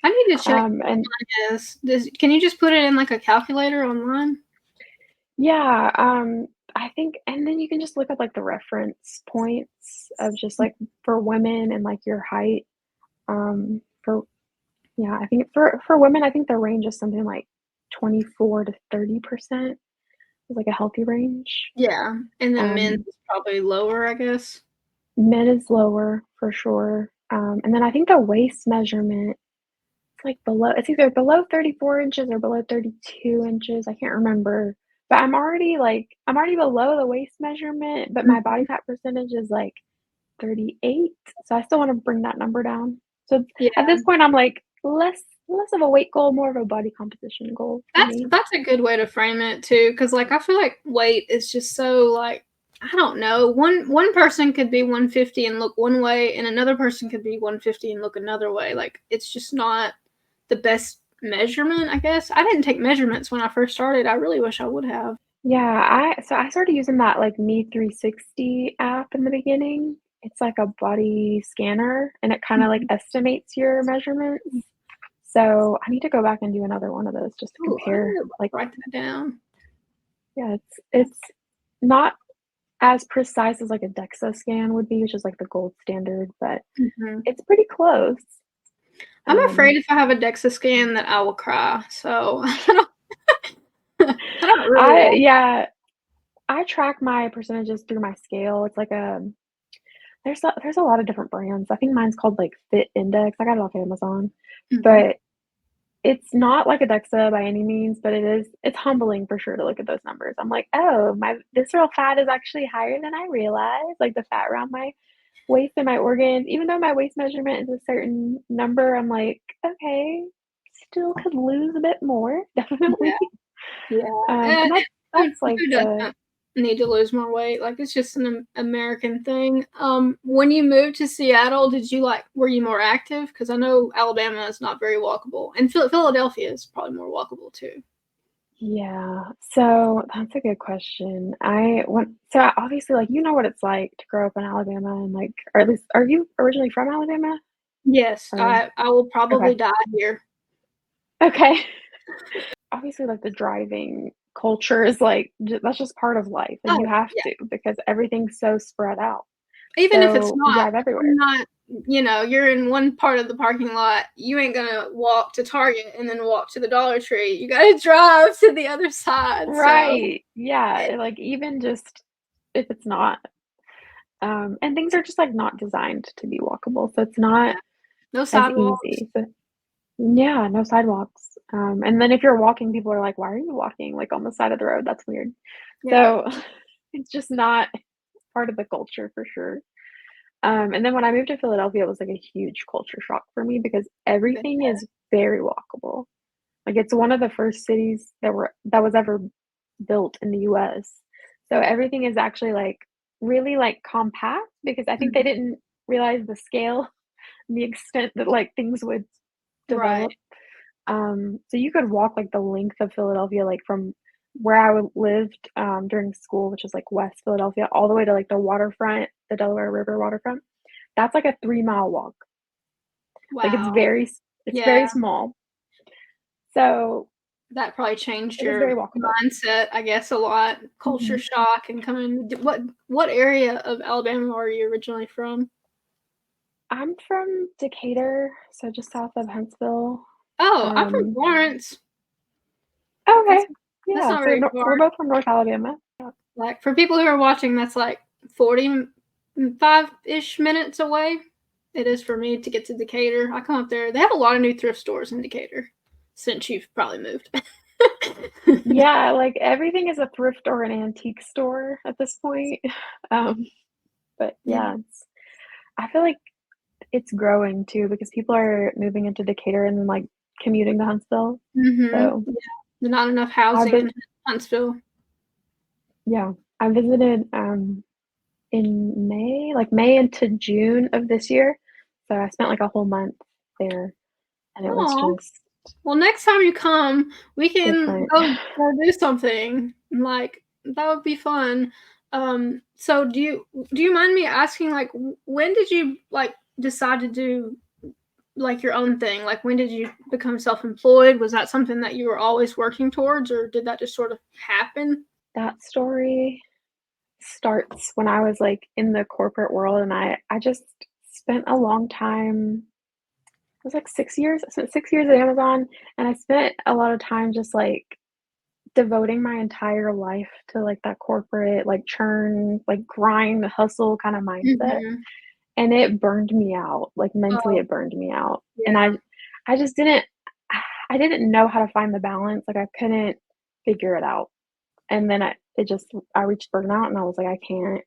[SPEAKER 1] I need to check what
[SPEAKER 2] And
[SPEAKER 1] mine is. Can you just put it in, like, a calculator online?
[SPEAKER 2] yeah, I think and then you can just look at, like, the reference points of just, like, for women and, like, your height, for yeah, I think for women, I think the range is something like 24 to 30%. Is like a healthy range.
[SPEAKER 1] Yeah, and then men's
[SPEAKER 2] Um,
[SPEAKER 1] is probably lower, I guess.
[SPEAKER 2] Mid is lower for sure. And then I think the waist measurement, it's either below 34 inches or below 32 inches. I can't remember. But I'm already below the waist measurement, but my body
[SPEAKER 1] Mhm.
[SPEAKER 2] fat percentage is like 38. So I still want to bring that number down. So at
[SPEAKER 1] Yeah,
[SPEAKER 2] this point I'm like less of a weight goal, more of a body composition goal for me.
[SPEAKER 1] that's a good way to frame it too, because like, I feel like weight is just so, like, I don't know, one person could be 150 and look one way, and another person could be 150 and look another way, like, it's just not the best measurement, I guess. I didn't take measurements when I first started, I really wish I would have.
[SPEAKER 2] Yeah, I started using that, like, Me 360 app in the beginning. It's like a body scanner, and it kinda, like,
[SPEAKER 1] Mhm.
[SPEAKER 2] estimates your measurements. So, I need to go back and do another one of those just to
[SPEAKER 1] Ooh, I
[SPEAKER 2] compare,
[SPEAKER 1] need to
[SPEAKER 2] like
[SPEAKER 1] write that down.
[SPEAKER 2] yeah, it's not as precise as, like, a DEXA scan would be, which is, like, the gold standard, but
[SPEAKER 1] Mhm.
[SPEAKER 2] it's pretty close.
[SPEAKER 1] I'm afraid
[SPEAKER 2] Um,
[SPEAKER 1] if I have a DEXA scan that I will cry, so I don't really
[SPEAKER 2] I
[SPEAKER 1] want.
[SPEAKER 2] yeah, I track my percentages through my scale. It's like there's a lot of different brands. I think mine's called, like, Fit Index. I got it off Amazon,
[SPEAKER 1] Mhm.
[SPEAKER 2] but it's not like a DEXA by any means, but it's humbling for sure to look at those numbers. I'm like, "Oh, my visceral fat is actually higher than I realized," like, the fat around my waist and my organs, even though my waist measurement is a certain number, I'm like, "Okay, still could lose a bit more,
[SPEAKER 1] Yeah,
[SPEAKER 2] definitely."
[SPEAKER 1] yeah,
[SPEAKER 2] And that's like
[SPEAKER 1] who
[SPEAKER 2] the
[SPEAKER 1] doesn't need to lose more weight? Like, it's just an American thing. When you moved to Seattle, were you more active? Because I know Alabama is not very walkable, and Philadelphia is probably more walkable too.
[SPEAKER 2] Yeah, so that's a good question. Obviously, like, you know what it's like to grow up in Alabama and, like or at least are you originally from Alabama?
[SPEAKER 1] Yes,
[SPEAKER 2] Or
[SPEAKER 1] I will
[SPEAKER 2] okay.
[SPEAKER 1] probably die here.
[SPEAKER 2] Okay. Obviously, like, the driving culture is, like, that's just part of life, and
[SPEAKER 1] Oh,
[SPEAKER 2] you have
[SPEAKER 1] yeah.
[SPEAKER 2] to because everything's so spread out.
[SPEAKER 1] Even if it's
[SPEAKER 2] So we
[SPEAKER 1] not,
[SPEAKER 2] drive everywhere.
[SPEAKER 1] I'm not, you're in one part of the parking lot, you ain't gonna walk to Target and then walk to the Dollar Tree. You gotta drive to the other side. So,
[SPEAKER 2] Right. Yeah, like, even just if it's not, and things are just, like, not designed to be walkable, so it's not
[SPEAKER 1] yeah, no
[SPEAKER 2] as
[SPEAKER 1] sidewalks.
[SPEAKER 2] easy. So yeah, no sidewalks, and then if you're walking, people are like, "Why are you walking, like, on the side of the road? That's weird."
[SPEAKER 1] Yeah,
[SPEAKER 2] So, it's just not part of the culture for sure. And then when I moved to Philadelphia, it was, like, a huge culture shock for me because
[SPEAKER 1] I bet.
[SPEAKER 2] everything is very walkable. Like, it's one of the first cities that was ever built in the US. So everything is actually, like, really, like, compact because I think they
[SPEAKER 1] Mhm.
[SPEAKER 2] didn't realize the scale and the extent that, like, things would
[SPEAKER 1] Right.
[SPEAKER 2] develop. So you could walk, like, the length of Philadelphia, like, from where I would lived, during school, which is, like, West Philadelphia, all the way to, like, the waterfront, the Delaware River waterfront. That's, like, a 3-mile walk. Like,
[SPEAKER 1] Wow.
[SPEAKER 2] it's
[SPEAKER 1] Yeah,
[SPEAKER 2] very small. So,
[SPEAKER 1] that probably changed
[SPEAKER 2] it was
[SPEAKER 1] your
[SPEAKER 2] very walkable.
[SPEAKER 1] mindset, I guess, a lot. Culture
[SPEAKER 2] Mhm.
[SPEAKER 1] shock and coming. What area of Alabama are you originally from?
[SPEAKER 2] I'm from Decatur, so just south of Huntsville.
[SPEAKER 1] Oh, I'm from
[SPEAKER 2] Um,
[SPEAKER 1] Florence.
[SPEAKER 2] okay.
[SPEAKER 1] That's that's
[SPEAKER 2] Yeah,
[SPEAKER 1] not
[SPEAKER 2] so
[SPEAKER 1] very
[SPEAKER 2] we're
[SPEAKER 1] far.
[SPEAKER 2] both from North Alabama.
[SPEAKER 1] Like for people who are watching, that's like 45-ish minutes away. It is for me to get to Decatur. I come up there. They have a lot of new thrift stores in Decatur since you've probably moved.
[SPEAKER 2] Yeah, like, everything is a thrift or an antique store at this point. Um, but
[SPEAKER 1] Yeah.
[SPEAKER 2] yeah, I feel like it's growing too because people are moving into Decatur and then, like, commuting to Huntsville.
[SPEAKER 1] Mhm.
[SPEAKER 2] So,
[SPEAKER 1] Yeah. There's not enough
[SPEAKER 2] I've
[SPEAKER 1] housing
[SPEAKER 2] been
[SPEAKER 1] in Huntsville.
[SPEAKER 2] yeah, I visited, in May, like, May into June of this year. So I spent, like, a whole month there, and it was
[SPEAKER 1] Oh.
[SPEAKER 2] just
[SPEAKER 1] Well, next time you come, we can
[SPEAKER 2] different.
[SPEAKER 1] go do something. Like that would be fun. So do you mind me asking like when did you like decide to do like your own thing? Like when did you become self-employed? Was that something that you were always working towards or did that just sort of happen?
[SPEAKER 2] That story starts when I was, like, in the corporate world, and I just spent a long time it was, like, 6 years. I spent 6 years at Amazon, and I spent a lot of time just, like, devoting my entire life to, like, that corporate, like, churn, like, grind, hustle kinda mindset,
[SPEAKER 1] Mhm.
[SPEAKER 2] and it burned me out, like, mentally,
[SPEAKER 1] Oh,
[SPEAKER 2] it burned me out, and
[SPEAKER 1] yeah.
[SPEAKER 2] I just didn't I didn't know how to find the balance, like, I couldn't figure it out, and then I reached burnout, and I was like, "I can't,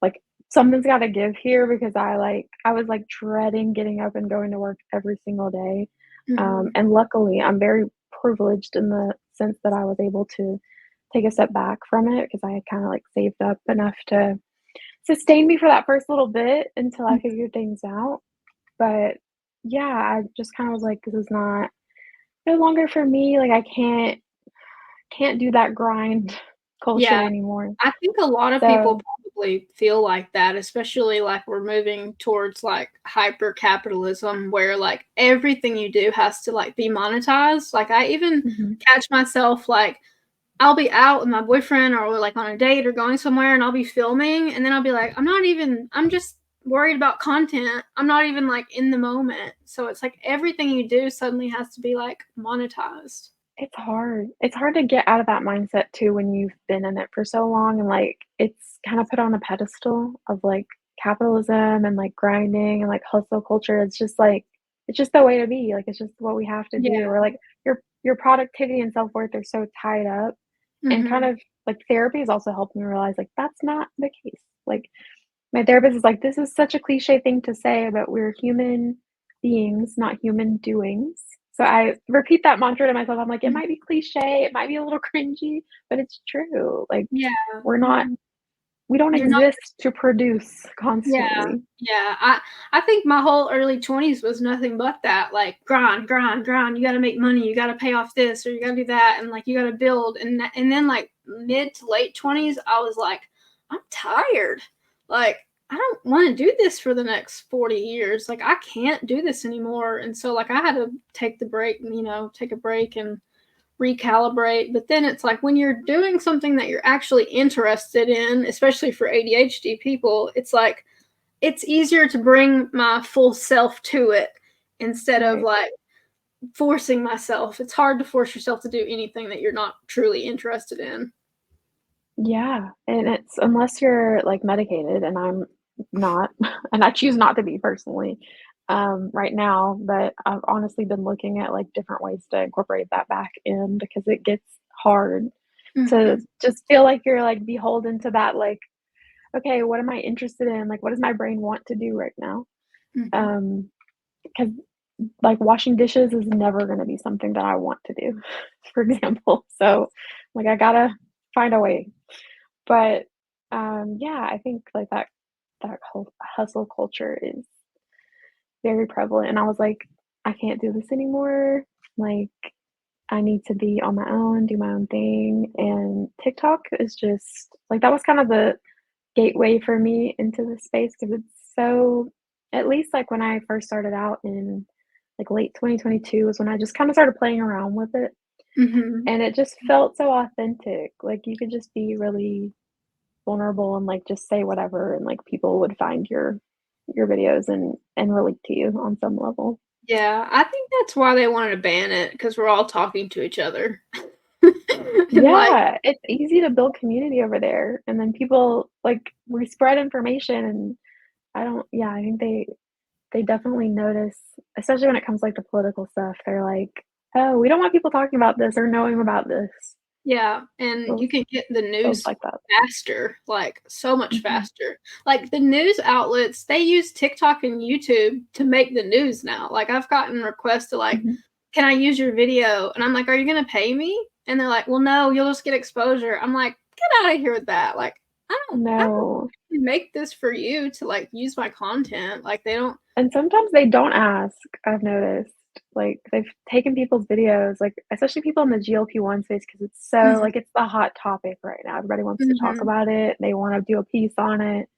[SPEAKER 2] like, something's gotta give here," because I was, like, dreading getting up and going to work every single day,
[SPEAKER 1] Mhm.
[SPEAKER 2] and luckily, I'm very privileged in the sense that I was able to take a step back from it because I had kinda, like, saved up enough to sustain me for that first little bit until I figured things out, but, yeah, I just kinda was like, "This is not no longer for me, like, I can't do that grind culture
[SPEAKER 1] Yeah.
[SPEAKER 2] anymore."
[SPEAKER 1] I think a lot of people
[SPEAKER 2] So
[SPEAKER 1] probably feel like that, especially like we're moving towards like hyper capitalism where like everything you do has to like be monetized. Like I even
[SPEAKER 2] mhm.
[SPEAKER 1] catch myself like I'll be out with my boyfriend or we're like on a date or going somewhere and I'll be filming and then I'll be like, I'm just worried about content. I'm not even like in the moment. So it's like everything you do suddenly has to be like monetized.
[SPEAKER 2] It's hard. It's hard to get out of that mindset too when you've been in it for so long and, like, it's kinda put on a pedestal of, like, capitalism and, like, grinding and, like, hustle culture. It's just the way to be, like, it's just what we have to do,
[SPEAKER 1] Yeah.
[SPEAKER 2] or, like, your productivity and self-worth are so tied up, and kind
[SPEAKER 1] Mhm.
[SPEAKER 2] of like, therapy has also helped me realize, like, that's not the case. Like, my therapist is like, "This is such a cliche thing to say, but we're human beings, not human doings." So I repeat that mantra to myself. I'm like, "It might be cliche, it might be a little cringy, but it's true." Like,
[SPEAKER 1] Yeah.
[SPEAKER 2] we're not we don't
[SPEAKER 1] You're not
[SPEAKER 2] exist to produce
[SPEAKER 1] Yeah,
[SPEAKER 2] constantly.
[SPEAKER 1] yeah. I think my whole early 20s was nothing but that, like grind, grind, grind. You got to make money. You got to pay off this, or you got to do that, and like you got to build. And then like mid to late 20s, I was like, I'm tired. Like I don't want to do this for the next 40 years. Like I can't do this anymore. And so like I had to take the break, take a break and recalibrate. But then it's like when you're doing something that you're actually interested in, especially for ADHD people, it's like it's easier to bring my full self to it instead of
[SPEAKER 2] Right.
[SPEAKER 1] like forcing myself. It's hard to force yourself to do anything that you're not truly interested in.
[SPEAKER 2] Yeah, and it's unless you're, like, medicated, and I'm not, and I choose not to be personally, right now, but I've honestly been looking at, like, different ways to incorporate that back in because it gets hard to
[SPEAKER 1] Mhm.
[SPEAKER 2] just feel like you're, like, beholden to that, like, "Okay, what am I interested in? Like, what does my brain want to do right now?"
[SPEAKER 1] Mhm.
[SPEAKER 2] Um, because like, washing dishes is never gonna be something that I want to do, for example, so, like, I gotta find a way. But, yeah, I think, like, that whole hustle culture is very prevalent, and I was like, "I can't do this anymore." Like, I need to be on my own, do my own thing, and TikTok is just like, that was kind of the gateway for me into the space because it's so at least, like, when I first started out in, like, late 2022 was when I just kinda started playing around with it,
[SPEAKER 1] Mhm.
[SPEAKER 2] and it just felt so authentic, like, you could just be really vulnerable and, like, just say whatever, and, like, people would find your videos and relate to you on some level.
[SPEAKER 1] Yeah, I think that's why they wanted to ban it because we're all talking to each other. And, like
[SPEAKER 2] Yeah, it's easy to build community over there, and then people, like, we spread information, and I don't yeah, I think they definitely notice, especially when it comes, like, to political stuff, they're like, "Oh, we don't want people talking about this or knowing about this."
[SPEAKER 1] yeah, and
[SPEAKER 2] Feels
[SPEAKER 1] you can get the
[SPEAKER 2] feels
[SPEAKER 1] news
[SPEAKER 2] like that.
[SPEAKER 1] faster, like, so much
[SPEAKER 2] Mhm,
[SPEAKER 1] faster. Like, the news outlets, they use TikTok and YouTube to make the news now. Like, I've gotten requests to, like,
[SPEAKER 2] mhm.
[SPEAKER 1] "Can I use your video?" And I'm like, "Are you gonna pay me?" And they're like, "Well, no, you'll just get exposure." I'm like, "Get outta here with that." Like, I don't
[SPEAKER 2] No.
[SPEAKER 1] make this for you to, like, use my content. Like, they don't
[SPEAKER 2] And sometimes they don't ask, I've noticed. Like, they've taken people's videos, like, especially people in the GLP-1 space, because it's so
[SPEAKER 1] Mhm,
[SPEAKER 2] like, it's the hot topic right now. Everybody wants to talk
[SPEAKER 1] mhm.
[SPEAKER 2] about it, they wanna do a piece on it.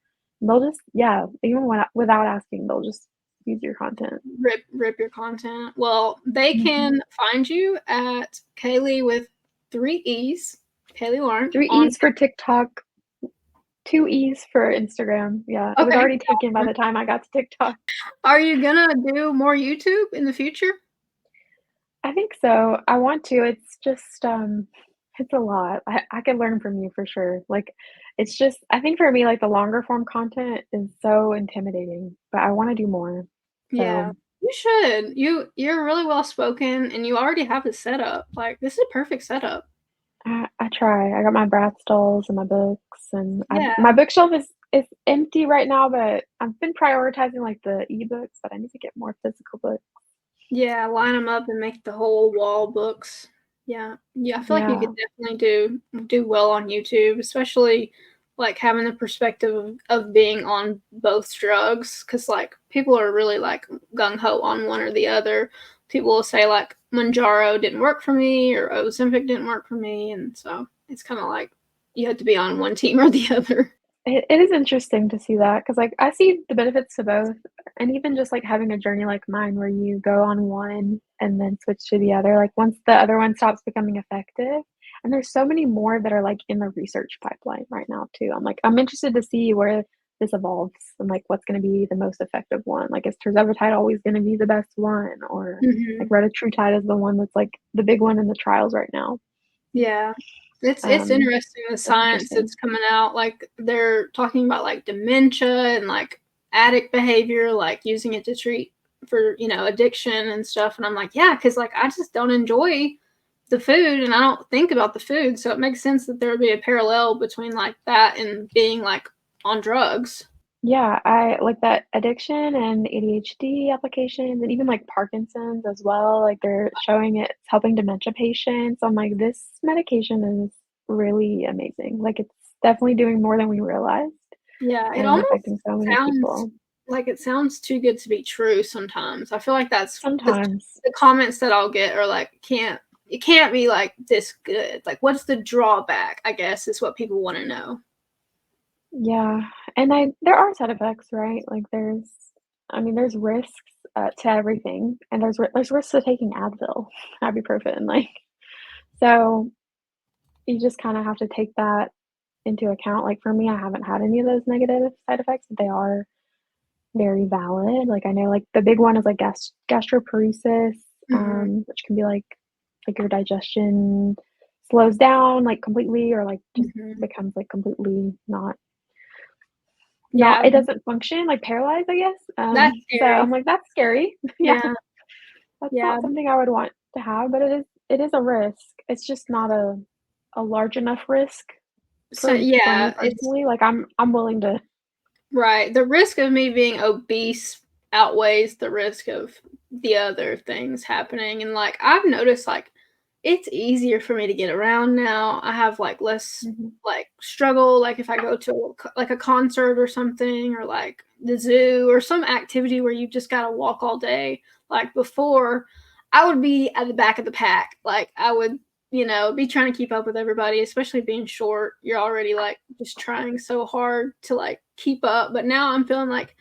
[SPEAKER 2] They'll just yeah, even without asking, they'll just use your content.
[SPEAKER 1] Rip your content. Well, they
[SPEAKER 2] Mhm.
[SPEAKER 1] can find you at Kaylee with 3 E's, Kaylee Lauren
[SPEAKER 2] 3
[SPEAKER 1] on
[SPEAKER 2] E's for TikTok, 2 E's for Instagram. Yeah, it was
[SPEAKER 1] okay.
[SPEAKER 2] already taken by the time I got to TikTok.
[SPEAKER 1] Are you gonna do more YouTube in the future?
[SPEAKER 2] I think so. I want to. It's just, it's a lot. I could learn from you for sure. Like, it's just I think for me, like, the longer form content is so intimidating, but I wanna do more.
[SPEAKER 1] Yeah,
[SPEAKER 2] So,
[SPEAKER 1] you should. You're really well spoken and you already have a setup. Like, this is a perfect setup.
[SPEAKER 2] I try. I got my Bratz dolls and my books, and I
[SPEAKER 1] Yeah.
[SPEAKER 2] my bookshelf is empty right now, but I've been prioritizing, like, the ebooks, but I need to get more physical books.
[SPEAKER 1] Yeah, line them up and make the whole wall books. Yeah. Yeah, I feel like you could
[SPEAKER 2] Yeah.
[SPEAKER 1] definitely do well on YouTube, especially, like, having the perspective of being on both drugs, because like, people are really, like, gung ho on one or the other. People will say, like, "Mounjaro didn't work for me," or "Ozempic didn't work for me," and so it's kinda like you have to be on one team or the other.
[SPEAKER 2] It is interesting to see that because, like, I see the benefits to both, and even just, like, having a journey like mine where you go on one and then switch to the other, like, once the other one stops becoming effective and there's so many more that are, like, in the research pipeline right now too. I'm interested to see where this evolves and, like, what's gonna be the most effective one. Like, is Tirzepatide always gonna be the best one? Or, like,
[SPEAKER 1] Mhm.
[SPEAKER 2] retatrutide is the one that's, like, the big one in the trials right now.
[SPEAKER 1] Yeah. It's
[SPEAKER 2] Um,
[SPEAKER 1] interesting the
[SPEAKER 2] that's
[SPEAKER 1] science
[SPEAKER 2] interesting.
[SPEAKER 1] that's coming out, like, they're talking about, like, dementia and, like, addict behavior, like, using it to treat for, addiction and stuff, and I'm like, "Yeah, because like, I just don't enjoy the food, and I don't think about the food, so it makes sense that there would be a parallel between, like, that and being, like, on drugs."
[SPEAKER 2] Yeah, I like that addiction and ADHD applications and even, like, Parkinson's as well, like, they're showing it's helping dementia patients. I'm like, "This medication is really amazing." Like, it's definitely doing more than we realized
[SPEAKER 1] Yeah, it
[SPEAKER 2] and
[SPEAKER 1] almost
[SPEAKER 2] affecting so many
[SPEAKER 1] sounds
[SPEAKER 2] people.
[SPEAKER 1] it sounds too good to be true sometimes. I feel like that's
[SPEAKER 2] Sometimes.
[SPEAKER 1] the comments that I'll get are like, it can't be, like, this good." Like, what's the drawback, I guess, is what people wanna know.
[SPEAKER 2] Yeah, and there are side effects, right? Like, there's risks, to everything, and there's risks to taking Advil, ibuprofen, like, So, you just kinda have to take that into account. Like, for me, I haven't had any of those negative side effects, but they are very valid. Like, I know, like, the big one is, like, gastroparesis,
[SPEAKER 1] Mhm.
[SPEAKER 2] which can be, like, your digestion slows down, like, completely or, like, just
[SPEAKER 1] Mhm.
[SPEAKER 2] becomes, like, completely not
[SPEAKER 1] Yeah,
[SPEAKER 2] it doesn't function, like, paralyzed, I guess.
[SPEAKER 1] that's
[SPEAKER 2] So
[SPEAKER 1] scary.
[SPEAKER 2] I'm like, "That's scary." Yeah,
[SPEAKER 1] Yeah,
[SPEAKER 2] that's
[SPEAKER 1] yeah.
[SPEAKER 2] not something I would want to have, but it is a risk. It's just not a large enough risk
[SPEAKER 1] So
[SPEAKER 2] for me
[SPEAKER 1] yeah, it's
[SPEAKER 2] personally. Like, I'm willing to.
[SPEAKER 1] right. The risk of me being obese outweighs the risk of the other things happening. And like I've noticed like it's easier for me to get around now. I have like less
[SPEAKER 2] Mhm.
[SPEAKER 1] like struggle like if I go to like a concert or something or like the zoo or some activity where you just got to walk all day. Like before I would be at the back of the pack. Like I would be trying to keep up with everybody, especially being short. You're already like just trying so hard to like keep up. But now I'm feeling like,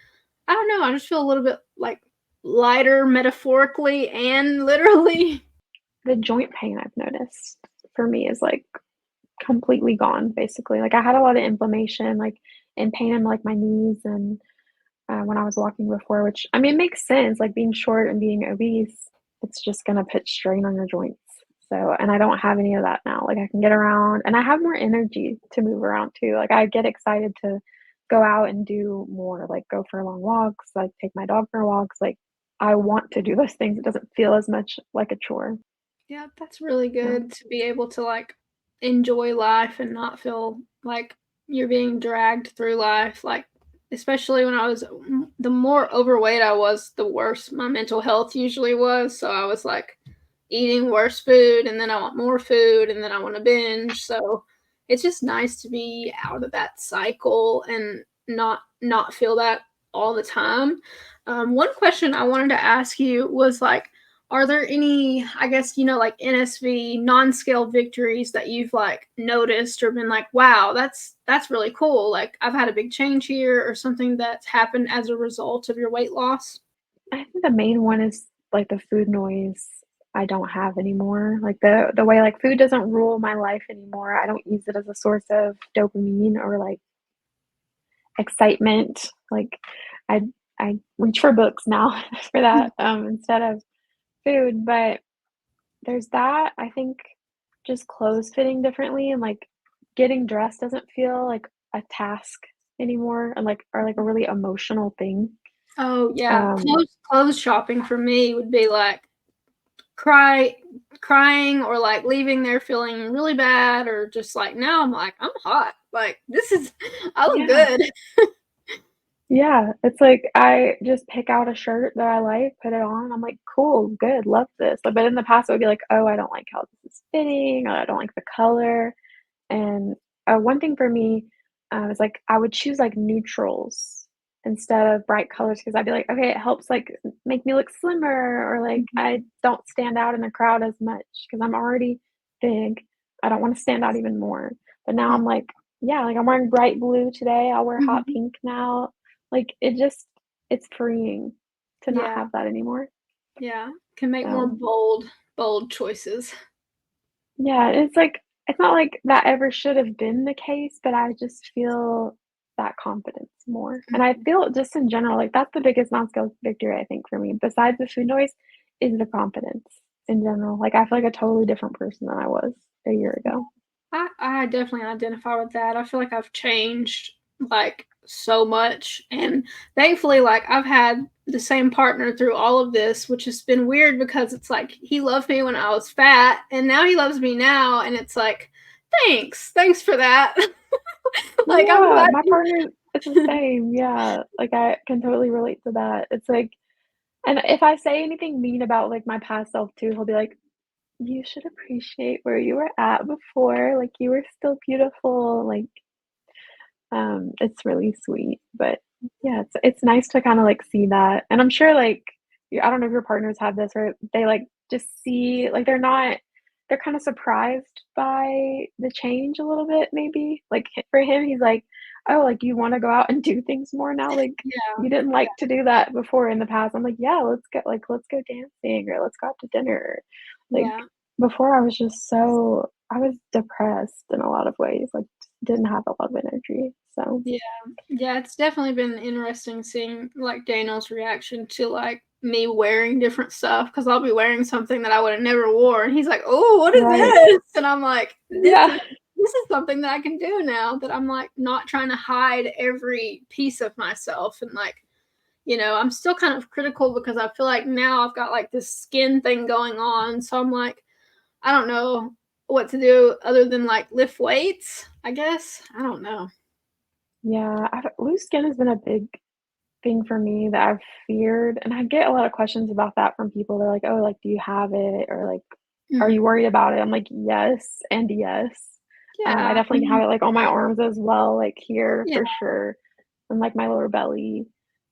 [SPEAKER 1] I don't know, I just feel a little bit like lighter metaphorically and literally.
[SPEAKER 2] The joint pain I've noticed for me is, like, completely gone, basically. Like, I had a lot of inflammation, like, and pain in, like, my knees and, when I was walking before, which, I mean, it makes sense, like, being short and being obese, it's just gonna put strain on your joints. So and I don't have any of that now, like, I can get around and I have more energy to move around too, like, I get excited to go out and do more, like, go for long walks, like, take my dog for walks, like, I want to do those things, it doesn't feel as much like a chore,
[SPEAKER 1] Yeah, that's really
[SPEAKER 2] so.
[SPEAKER 1] good to be able to like enjoy life and not feel like you're being dragged through life. Like, especially when I was, the more overweight I was, the worse my mental health usually was. So I was like eating worse food and then I want more food and then I want to binge. So it's just nice to be out of that cycle and not feel that all the time. One question I wanted to ask you was like, are there any, I guess, like NSV non-scale victories that you've like noticed or been like, wow, that's really cool. Like I've had a big change here or something that's happened as a result of your weight loss?
[SPEAKER 2] I think the main one is, like, the food noise I don't have anymore, like, the way, like, food doesn't rule my life anymore, I don't use it as a source of dopamine or, like, excitement, like, I I reach for books now for that, instead of food, but there's that, I think just clothes fitting differently and, like, getting dressed doesn't feel like a task anymore and, like or, like, a really emotional thing,
[SPEAKER 1] Oh yeah,
[SPEAKER 2] um
[SPEAKER 1] clothes shopping for me would be like cry crying or like leaving there feeling really bad or just like now I'm like I'm hot. Like this is I look
[SPEAKER 2] Yeah.
[SPEAKER 1] good.
[SPEAKER 2] Yeah, it's like I just pick out a shirt that I like, put it on, I'm like, "Cool, good, love this." But in the past, I would be like, "Oh, I don't like how this is fitting," or, "I don't like the color." And, one thing for me, is, like, I would choose, like, neutrals instead of bright colors because 'cause I'd be like, "Okay, it helps, like, make me look slimmer," or, like,
[SPEAKER 1] Mhm.
[SPEAKER 2] I don't stand out in a crowd as much because 'cause I'm already big. I don't wanna stand out even more. But now I'm like, yeah, like, I'm wearing bright blue today, I'll wear hot
[SPEAKER 1] Mhm.
[SPEAKER 2] pink now. Like, it's freeing to not
[SPEAKER 1] Yeah,
[SPEAKER 2] have that anymore.
[SPEAKER 1] yeah. Can make more
[SPEAKER 2] So,
[SPEAKER 1] bold choices.
[SPEAKER 2] yeah, it's not like that ever should have been the case, but I just feel that confidence more. And I
[SPEAKER 1] Mhm.
[SPEAKER 2] feel just in general, like, that's the biggest non-scale victory, I think, for me, besides the food noise, is the confidence in general. Like, I feel like a totally different person than I was a year ago.
[SPEAKER 1] I definitely identify with that. I feel like I've changed like so much and thankfully like I've had the same partner through all of this, which has been weird because it's like he loved me when I was fat and now he loves me now and it's like thanks. Thanks for that. Like I'm
[SPEAKER 2] Yeah,
[SPEAKER 1] glad
[SPEAKER 2] my
[SPEAKER 1] you.
[SPEAKER 2] partner is the same, yeah, like, I can totally relate to that. It's like and if I say anything mean about, like, my past self too, he'll be like, "You should appreciate where you were at before, like, you were still beautiful," like, it's really sweet, but yeah, it's nice to kinda, like, see that, and I'm sure, like, I don't know if your partners have this or they, like, just see like, they're kinda surprised by the change a little bit maybe, like, for him, he's like, "Oh, like, you wanna go out and do things more now? Like,
[SPEAKER 1] Yeah,
[SPEAKER 2] you didn't like to do that before in the past." I'm like, "Yeah, let's go dancing or let's go out to dinner." Like,
[SPEAKER 1] yeah.
[SPEAKER 2] Before I was depressed in a lot of ways, like, didn't have a lot of energy, so
[SPEAKER 1] Yeah. Yeah, it's definitely been interesting seeing, like, Daniel's reaction to, like, me wearing different stuff because 'cause I'll be wearing something that I would've never wore, and he's like, "Oh, what is
[SPEAKER 2] right.
[SPEAKER 1] this?" And I'm like,
[SPEAKER 2] Yeah.
[SPEAKER 1] this is something that I can do now that I'm, like, not trying to hide every piece of myself and, like, I'm still kind of critical because I feel like now I've got, like, this skin thing going on, so I'm like, I don't know what to do other than, like, lift weights, I guess? I don't know.
[SPEAKER 2] Yeah, loose skin has been a big thing for me that I've feared, and I get a lot of questions about that from people. They're like, "Oh, like, do you have it?" Or like, "Are you
[SPEAKER 1] Mhm.
[SPEAKER 2] worried about it?" I'm like, "Yes and yes." I
[SPEAKER 1] Yeah, I
[SPEAKER 2] definitely have
[SPEAKER 1] mean,
[SPEAKER 2] it, like, on my arms as well, like, here
[SPEAKER 1] yeah.
[SPEAKER 2] for sure, and, like, my lower belly.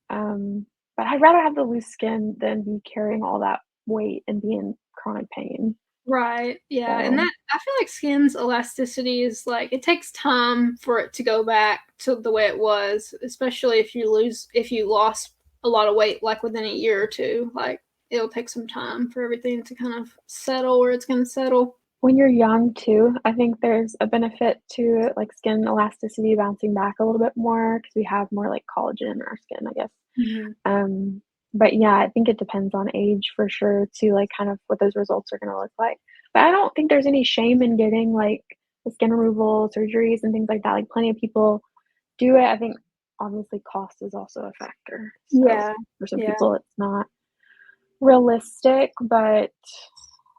[SPEAKER 2] Um, but I'd rather have the loose skin than be carrying all that weight and be in chronic pain.
[SPEAKER 1] Right, yeah, and
[SPEAKER 2] So,
[SPEAKER 1] that I feel like skin's elasticity is, like, it takes time for it to go back to the way it was, especially if you lost a lot of weight, like, within a year or 2, like, it'll take some time for everything to kind of settle where it's gonna settle.
[SPEAKER 2] when you're young too, I think there's a benefit to, like, skin elasticity bouncing back a little bit more because we have more, like, collagen in our skin, I guess.
[SPEAKER 1] Mhm.
[SPEAKER 2] Um, but yeah, I think it depends on age for sure to like kind of what those results are gonna look like. But I don't think there's any shame in getting like the skin removal surgeries and things like that. Like plenty of people do it. I think obviously cost is also a factor. So
[SPEAKER 1] Yeah,
[SPEAKER 2] for some
[SPEAKER 1] yeah,
[SPEAKER 2] people it's not realistic, but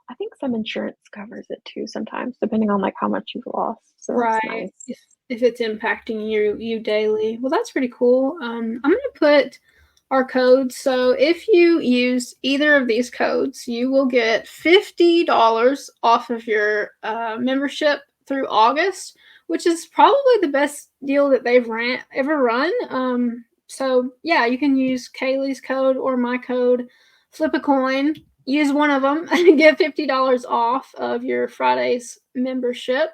[SPEAKER 2] I think some insurance covers it too sometimes, depending on like how much you've lost. So that's
[SPEAKER 1] right,
[SPEAKER 2] nice.
[SPEAKER 1] if it's impacting you daily. Well, that's pretty cool. I'm gonna put our codes. So if you use either of these codes, you will get $50 off of your membership through August, which is probably the best deal that they've ever run. So yeah, you can use Kaylee's code or my code. Flip a coin, use one of them, and get $50 off of your Friday's membership.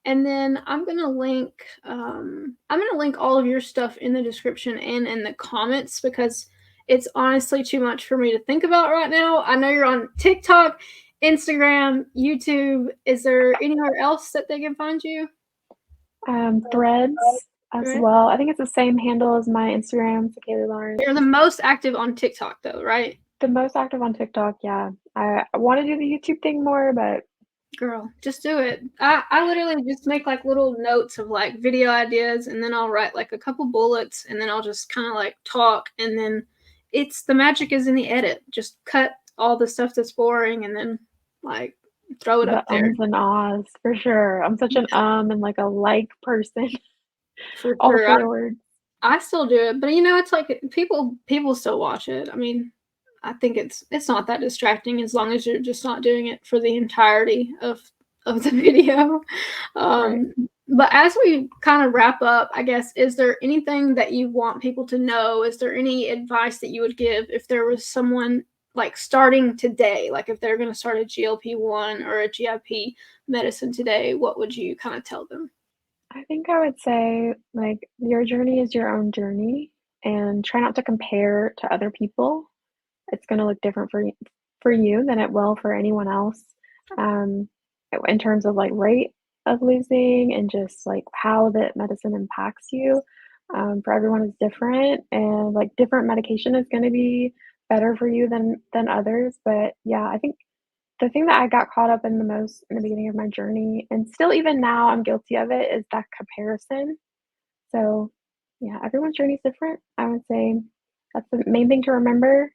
[SPEAKER 1] And then I'm gonna link all of your stuff in the description and in the comments because it's honestly too much for me to think about right now. I know you're on TikTok, Instagram, YouTube. Is there anywhere else that they can find you?
[SPEAKER 2] Threads as
[SPEAKER 1] Right?
[SPEAKER 2] well. I think it's the same handle as my Instagram, so Kaylee Lauren.
[SPEAKER 1] You're the most active on TikTok though, right?
[SPEAKER 2] The most active on TikTok, yeah. I wanna do the YouTube thing more, but
[SPEAKER 1] Girl, just do it. I literally just make like little notes of like video ideas and then I'll write like a couple bullets and then I'll just kind of like talk and then it's the magic is in the edit. Just cut all the stuff that's boring and then like throw it
[SPEAKER 2] the
[SPEAKER 1] up there.
[SPEAKER 2] ums and ahs, for sure. I'm such an and like a like person,
[SPEAKER 1] For
[SPEAKER 2] all
[SPEAKER 1] sure.
[SPEAKER 2] filler words.
[SPEAKER 1] I still do it, but it's like people still watch it. I mean, I think it's not that distracting as long as you're just not doing it for the entirety of the video.
[SPEAKER 2] Right.
[SPEAKER 1] Um, but as we kind of wrap up, I guess, is there anything that you want people to know? Is there any advice that you would give if there was someone like starting today, like if they're going to start a GLP-1 or a GIP medicine today, what would you kind of tell them?
[SPEAKER 2] I think I would say, like, your journey is your own journey, and try not to compare to other people. It's gonna look different for you than it will for anyone else, um, in terms of, like, rate of losing and just, like, how the medicine impacts you. For everyone is different, and, like, different medication is gonna be better for you than others, but, yeah, I think the thing that I got caught up in the most in the beginning of my journey, and still even now I'm guilty of it, is that comparison. So, yeah, everyone's journey is different. I would say that's the main thing to remember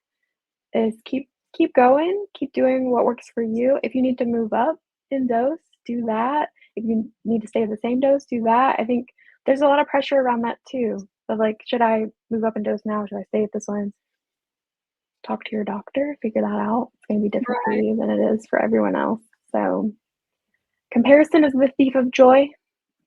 [SPEAKER 2] is keep going, keep doing what works for you. If you need to move up in dose, do that. If you need to stay at the same dose, do that. I think there's a lot of pressure around that too. Of like, should I move up in dose now? Should I stay at this one? Talk to your doctor, figure that out. It's gonna be different for
[SPEAKER 1] Right.
[SPEAKER 2] you than it is for everyone else. So, comparison is the thief of joy,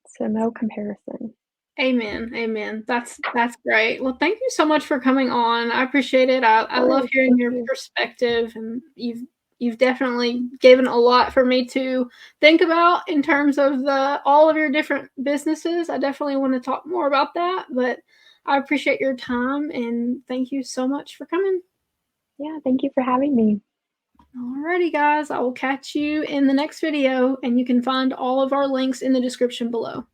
[SPEAKER 2] so no comparison.
[SPEAKER 1] Amen. Amen. That's great. Well, thank you so much for coming on. I appreciate it.
[SPEAKER 2] Of
[SPEAKER 1] I love
[SPEAKER 2] course,
[SPEAKER 1] hearing
[SPEAKER 2] thank
[SPEAKER 1] your
[SPEAKER 2] you.
[SPEAKER 1] perspective and you've definitely given a lot for me to think about in terms of the all of your different businesses. I definitely want to talk more about that, but I appreciate your time and thank you so much for coming.
[SPEAKER 2] Yeah, thank you for having me.
[SPEAKER 1] Alrighty, guys, I will catch you in the next video, and you can find all of our links in the description below.